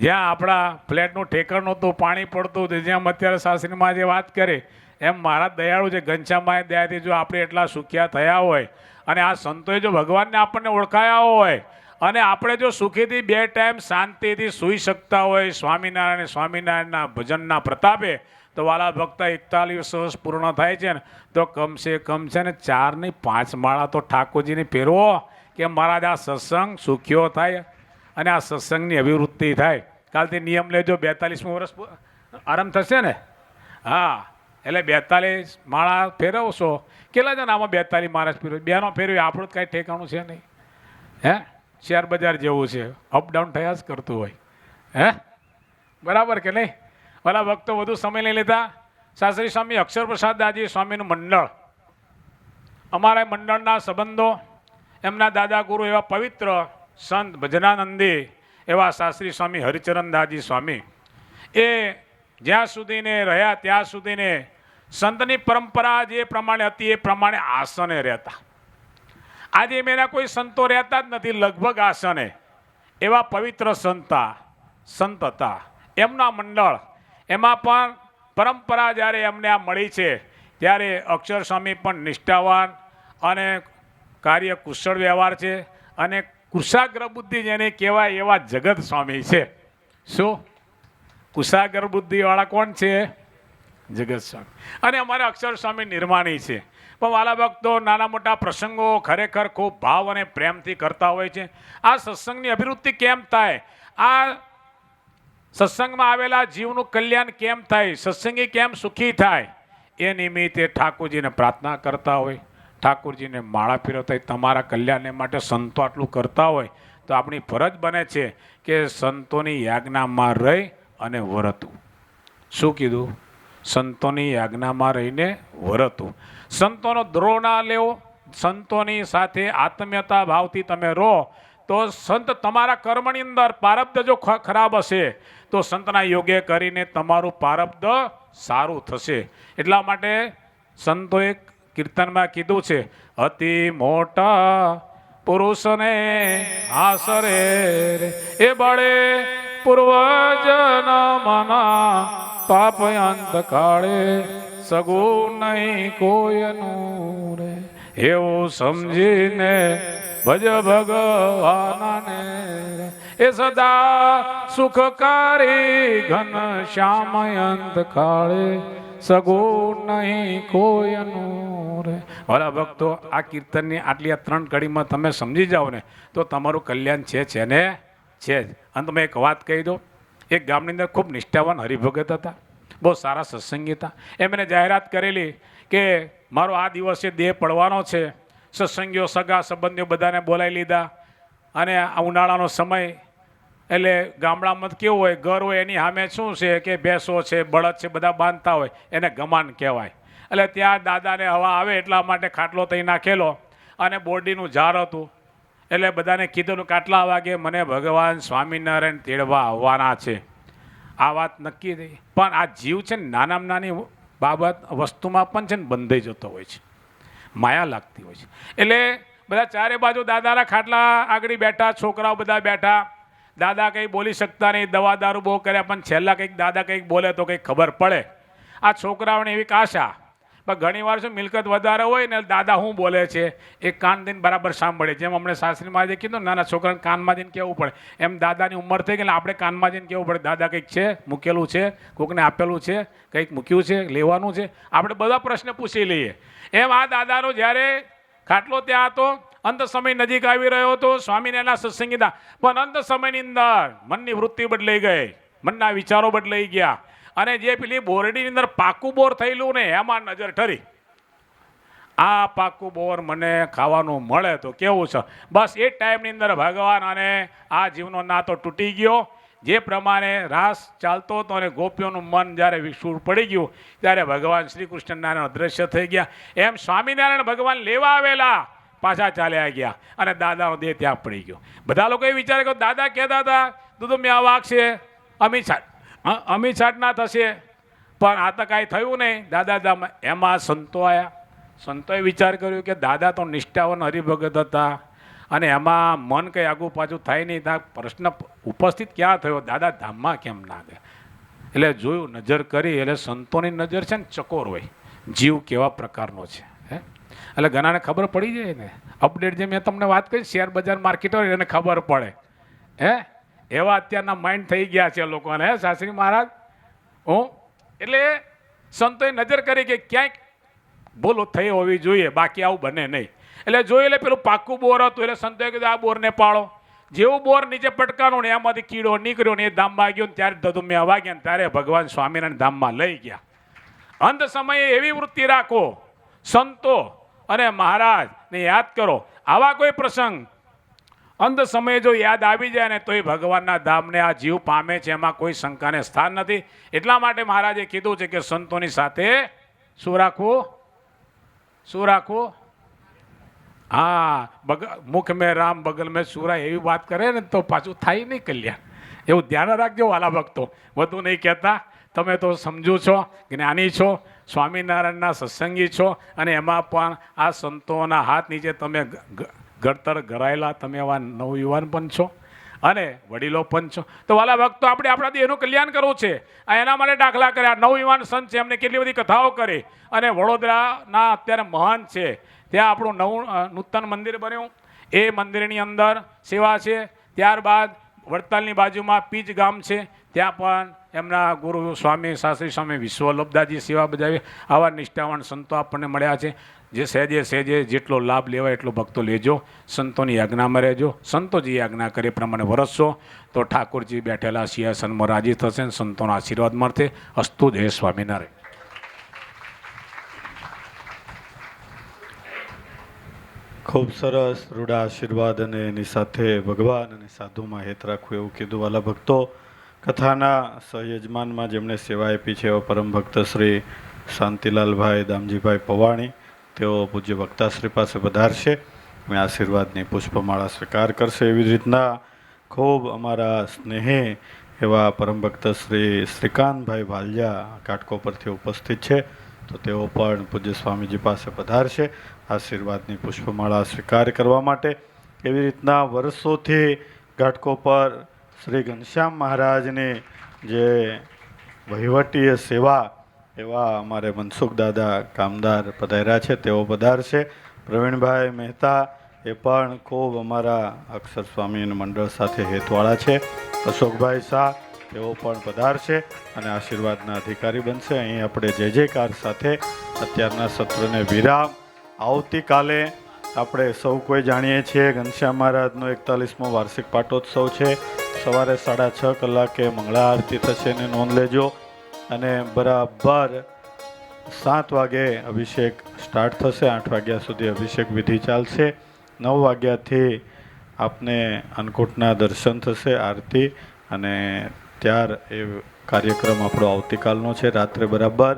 જ્યાં આપણા ફ્લેટનું ઠેકાણ નહોતું, પાણી પડતું હતું, જેમ અત્યારે શાસ્ત્રીમાં જે વાત કરી એમ મારા દયાળુ છે ઘનશ્યામમાં દયાથી જો આપણે એટલા સુખ્યા થયા હોય અને આ સંતોએ જો ભગવાનને આપણને ઓળખાયા હોય અને આપણે જો સુખીથી 2 ટાઈમ શાંતિથી સૂઈ શકતા હોય સ્વામિનારાયણ સ્વામિનારાયણના ભજનના પ્રતાપે, તો વાલા ભક્ત 41 વર્ષ પૂર્ણ થાય છે ને તો કમસે કમ છે ને 4 નહીં 5 માળા તો ઠાકોરજીને ફેરવો કે મહારાજ આ સત્સંગ સુખ્યો થાય અને આ સત્સંગની અભિવૃદ્ધિ થાય. કાલથી નિયમ લેજો, 42મું વર્ષ આરંભ થશે ને. હા, એટલે 42 માળા ફેરવશો. કેટલા જણ આમાં 42 માળા ફેરવ્યો? બેનો ફેરવી, આપણું જ કાંઈ ઠેકાણું છે નહીં. શેર બજાર જેવું છે, અપડાઉન થયા જ કરતું હોય. બરાબર કે નહીં? ભલા ભક્તો વધુ સમય લઈ લેતા. શાસ્ત્રી સ્વામી અક્ષર પ્રસાદ દાજી સ્વામીનું મંડળ, અમારા મંડળના સંબંધો, એમના દાદા ગુરુ એવા પવિત્ર સંત ભજનાનંદી એવા શાસ્ત્રી સ્વામી હરિચરણ દાસજી સ્વામી, એ જ્યાં સુધીને રહ્યા ત્યાં સુધીને સંતની પરંપરા જે પ્રમાણે હતી એ પ્રમાણે આસને રહેતા. આજે મેના કોઈ સંતો રહેતા જ નથી લગભગ આસને. એવા પવિત્ર સંત હતા. એમના મંડળ, એમાં પણ પરંપરા જ્યારે એમને આ મળી છે ત્યારે અક્ષર સ્વામી પણ નિષ્ઠાવાન અને કાર્ય કુશળ વ્યવહાર છે અને કુશાગ્ર બુદ્ધિ જેને કહેવાય એવા જગત સ્વામી છે. શું કુશાગ્ર બુદ્ધિવાળા કોણ છે? જગત સ્વામી. અને અમારા અક્ષર સ્વામી નિર્માણી છે. પણ વાલા ભક્તો નાના મોટા પ્રસંગો ખરેખર ખૂબ ભાવ અને પ્રેમથી કરતા હોય છે. આ સત્સંગની અભિવૃદ્ધિ કેમ થાય? આ સત્સંગમાં આવેલા જીવનું કલ્યાણ કેમ થાય? સત્સંગી કેમ સુખી થાય? એ નિમિત્તે ઠાકોરજીને પ્રાર્થના કરતા હોય, ઠાકોરજીને માળા ફેરવતા. તમારા કલ્યાણને માટે સંતો આટલું કરતા હોય તો આપણી ફરજ બને છે કે સંતોની યાજ્ઞામાં રહી અને વરતવું. શું કીધું? સંતોની યાજ્ઞામાં રહીને વરતવું. સંતોનો દ્રોહ ના લેવો. સંતોની સાથે આત્મીયતા ભાવથી તમે રહો તો સંત તમારા કર્મની અંદર પ્રારબ્ધ જો ખરાબ હશે તો સંતના યોગે કરીને તમારું પ્રારબ્ધ સારું થશે. એટલા માટે સંતોએ કીર્તનમાં કીધું છે, અતિ મોટા પુરુષને આસરે એ બળે પૂર્વજન્મના પાપ અંત કાળે સગું નહીં કોઈનું રે. એવું સમજીને ભજ ભગવાનને એ સદા સુખકારી ઘન શ્યામ અંત કાળે સગું નહીં કોઈનું રે. વાલા ભક્તો, આ કીર્તનની આટલી આ 3 કડીમાં તમે સમજી જાઓ ને તો તમારું કલ્યાણ છે ને છે જ. અંતમાં એક વાત કહી દો. એક ગામની અંદર ખૂબ નિષ્ઠાવાન હરિભગત હતા, બહુ સારા સત્સંગી હતા. એમને જાહેરાત કરેલી કે મારો આ દિવસે દેહ પડવાનો છે. સત્સંગીઓ સગા સંબંધીઓ બધાને બોલાવી લીધા અને આ ઉનાળાનો સમય એટલે ગામડામાં કેવું હોય, ઘર હોય એની સામે શું છે કે ભેંસો છે, બળદ છે, બધા બાંધતા હોય, એને ગમાન કહેવાય. એટલે ત્યાં દાદાને હવા આવે એટલા માટે ખાટલો તઈ નાખેલો અને બોરડીનું ઝાડ હતું એટલે બધાને કીધેલું કે આટલા વાગે મને ભગવાન સ્વામિનારાયણ તેડવા આવવાના છે. આ વાત નક્કી થઈ, પણ આ જીવ છે ને નાનામાં નાની બાબત વસ્તુમાં પણ છે ને બંધાઈ જતો હોય છે, માયા લાગતી હોય છે. એટલે બધા ચારે બાજુ દાદાના ખાટલા આગળ બેઠા, છોકરાઓ બધા બેઠા. દાદા કંઈ બોલી શકતા નહીં, દવા દારૂ બહુ કર્યા, પણ છેલ્લા કંઈક દાદા કંઈક બોલે તો કંઈક ખબર પડે. આ છોકરાઓને એવી આશા, પણ ઘણી વાર શું મિલકત વધારે હોય ને દાદા શું બોલે છે એ કાન દઈને બરાબર સાંભળે. જેમ અમને શાસ્ત્રી મહારાજે કીધું નાના છોકરાને કાનમાં જઈને કહેવું પડે, એમ દાદાની ઉંમર થઈ ગઈ એટલે આપણે કાનમાં જઈને કહેવું પડે, દાદા કંઈક છે, મૂકેલું છે, કોકને આપેલું છે, કંઈક મૂક્યું છે, લેવાનું છે, આપણે બધા પ્રશ્ન પૂછી લઈએ. એમ આ દાદાનો જ્યારે ખાટલો ત્યાં હતો, અંત સમય નજીક આવી રહ્યો હતો, સ્વામિનારાયણના સત્સંગીતા, પણ અંત સમયની અંદર મનની વૃત્તિ બદલાઈ ગઈ, મનના વિચારો બદલાઈ ગયા, અને જે પેલી બોરડીની અંદર પાકું બોર થયેલું ને એમાં નજર ઠરી. આ પાકું બોર મને ખાવાનું મળે તો કેવું છે. બસ એ ટાઈમની અંદર ભગવાન અને આ જીવનો નાતો તૂટી ગયો. જે પ્રમાણે રાસ ચાલતો હતો અને ગોપીઓનું મન જ્યારે વિસૂર પડી ગયું ત્યારે ભગવાન શ્રી કૃષ્ણનારાયણ અદૃશ્ય થઈ ગયા. એમ સ્વામિનારાયણ ભગવાન લેવા આવેલા પાછા ચાલ્યા ગયા અને દાદાનો દેહ ત્યાં પડી ગયો. બધા લોકોએ વિચાર કર્યો, દાદા કહેતા હતા દૂધ મેં વાગશે, અમી છાટ ના થશે, પણ આ તો કાંઈ થયું નહીં. દાદા એમાં સંતો આવ્યા. સંતોએ વિચાર કર્યો કે દાદા તો નિષ્ઠાવાન હરિભગત હતા અને એમાં મન કંઈ આગું પાછું થાય નહીં. ત્યાં પ્રશ્ન ઉપસ્થિત ક્યાં થયો, દાદા ધામમાં કેમ ના ગયા? એટલે જોયું, નજર કરી, એટલે સંતોની નજર છે ને ચકોર હોય, જીવ કેવા પ્રકારનો છે. એટલે ઘણાને ખબર પડી જાય ને, અપડેટ જે મેં તમને વાત કરી શેર બજાર માર્કેટ હોય એને ખબર પડે. એવા અત્યારના માઇન્ડ થઈ ગયા છે લોકોને. શાસ્ત્રી મહારાજ એટલે સંતોએ નજર કરી કે ક્યાંક ભૂલ થઈ હોવી જોઈએ, બાકી આવું બને નહીં. એટલે જોઈ, એટલે પેલું પાકું બોર હતું, એટલે સંતોએ કીધું આ બોરને પાળો. જેવું બોર નીચે પટકાનું ને એમાંથી કીડો નીકળ્યો ને એ ધામમાં ગયો ને ત્યારે ધધુમ્યા વાગ્યા ને ત્યારે ભગવાન સ્વામિનારાયણ ધામમાં લઈ ગયા. અંત સમયે એવી વૃત્તિ રાખો, સંતો અને મહારાજને યાદ કરો. આવા કોઈ પ્રસંગ અંત સમયે જો યાદ આવી જાય ને તો એ ભગવાનના ધામને આ જીવ પામે છે, એમાં કોઈ શંકાને સ્થાન નથી. એટલા માટે મહારાજે કીધું છે કે સંતોની સાથે શું રાખવું, શું રાખવું? હા, મુખ મેં રામ બગલ મેં સુરા, એવી વાત કરે ને તો પાછું થાય નહીં કલ્યાણ. એવું ધ્યાન રાખજો વાલા ભક્તો, વધુ નહીં કહેતા. તમે તો સમજો છો, જ્ઞાની છો, સ્વામિનારાયણના સત્સંગી છો, અને એમાં પણ આ સંતોના હાથ નીચે તમે ઘડતર ઘરાયેલા તમે એવા નવયુવાન પણ છો અને વડીલો પણ છો. તો વાલા ભક્તો, આપણે આપણા દેહનું કલ્યાણ કરવું છે. આ એના માટે દાખલા કર્યા. નવયુવાન સંત છે, એમને કેટલી બધી કથાઓ કરી. અને વડોદરાના અત્યારે મહાન છે, ત્યાં આપણું નૂતન મંદિર બન્યું, એ મંદિરની અંદર સેવા છે. ત્યારબાદ વડતાલની બાજુમાં પીચ ગામ છે, ત્યાં પણ એમના ગુરુ સ્વામી શાસ્ત્રી સ્વામી વિશ્વવલ્લભદાસજી સેવા બજાવી. આવા નિષ્ઠાવાન સંતો આપણને મળ્યા છે. જે સહેજે સહેજે જેટલો લાભ લેવાય એટલો ભક્તો લેજો, સંતોની આજ્ઞામાં રહેજો. સંતોજી આજ્ઞા કરે પ્રમાણે વરસશો તો ઠાકોરજી બેઠેલા સિંહાસનમાં રાજી થશે અને સંતોના આશીર્વાદ મળશે. અસ્તુ જય સ્વામિનારાયણ. ખૂબ સરસ રૂડા આશીર્વાદ અને એની સાથે ભગવાન અને સાધુમાં હેત રાખવું એવું કીધું. વાલા ભક્તો, કથાના સહયજમાનમાં જેમણે સેવા આપી છે એવા પરમ ભક્ત શ્રી શાંતિલાલભાઈ દામજીભાઈ પવાણી, તેઓ પૂજ્ય વક્તાશ્રી પાસે પધારશે અને આશીર્વાદની પુષ્પમાળા સ્વીકાર કરશે. એવી રીતના ખૂબ અમારા સ્નેહી એવા પરમ ભક્ત શ્રી શ્રીકાંતભાઈ ભાલિયા કાટકો પરથી ઉપસ્થિત છે, તો તેઓ પણ પૂજ્ય સ્વામીજી પાસે પધારશે આશીર્વાદની પુષ્પમાળા સ્વીકાર કરવા માટે. એવી રીતના વર્ષોથી ઘાટકો પર શ્રી ઘનશ્યામ મહારાજની જે વહીવટીય સેવા એવા અમારે મનસુખ દાદા કામદાર પધાર્યા છે, તેઓ પધારશે. પ્રવીણભાઈ મહેતા એ પણ ખૂબ અમારા અક્ષર સ્વામી મંડળ સાથે હેતવાળા છે. અશોકભાઈ શાહ તેઓ પણ પધારશે અને આશીર્વાદના અધિકારી બનશે. અહીં આપણે જય જયકાર સાથે અત્યારના સત્રને વિરામ. આવતીકાલે આપણે સૌ કોઈ જાણીએ છીએ ઘનશ્યામ મહારાજનો 41મો વાર્ષિક પાટોત્સવ છે. સવારે 6:30 કલાકે મંગળા આરતી થશે, એને નોંધ લેજો. અને બરાબર 7 વાગે અભિષેક સ્ટાર્ટ થશે. 8 વાગ્યા સુધી અભિષેક વિધિ ચાલશે. 9 વાગ્યાથી આપને અન્નકૂટના દર્શન થશે, આરતી, અને ત્યાર એ કાર્યક્રમ આપણો આવતીકાલનો છે. રાત્રે બરાબર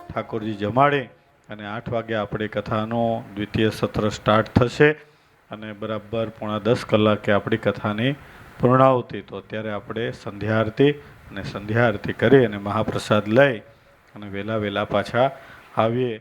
ઠાકોરજી જમાડે અને 8 વાગે આપણે કથાનો દ્વિતીય સત્ર સ્ટાર્ટ થશે. અને બરાબર 9:45 કલાકે આપણી કથાની પૂર્ણાહુતિ. તો અત્યારે આપણે સંધ્યા આરતી અને સંધ્યા આરતી કરી અને મહાપ્રસાદ લઈ અને વહેલા પાછા આવીએ.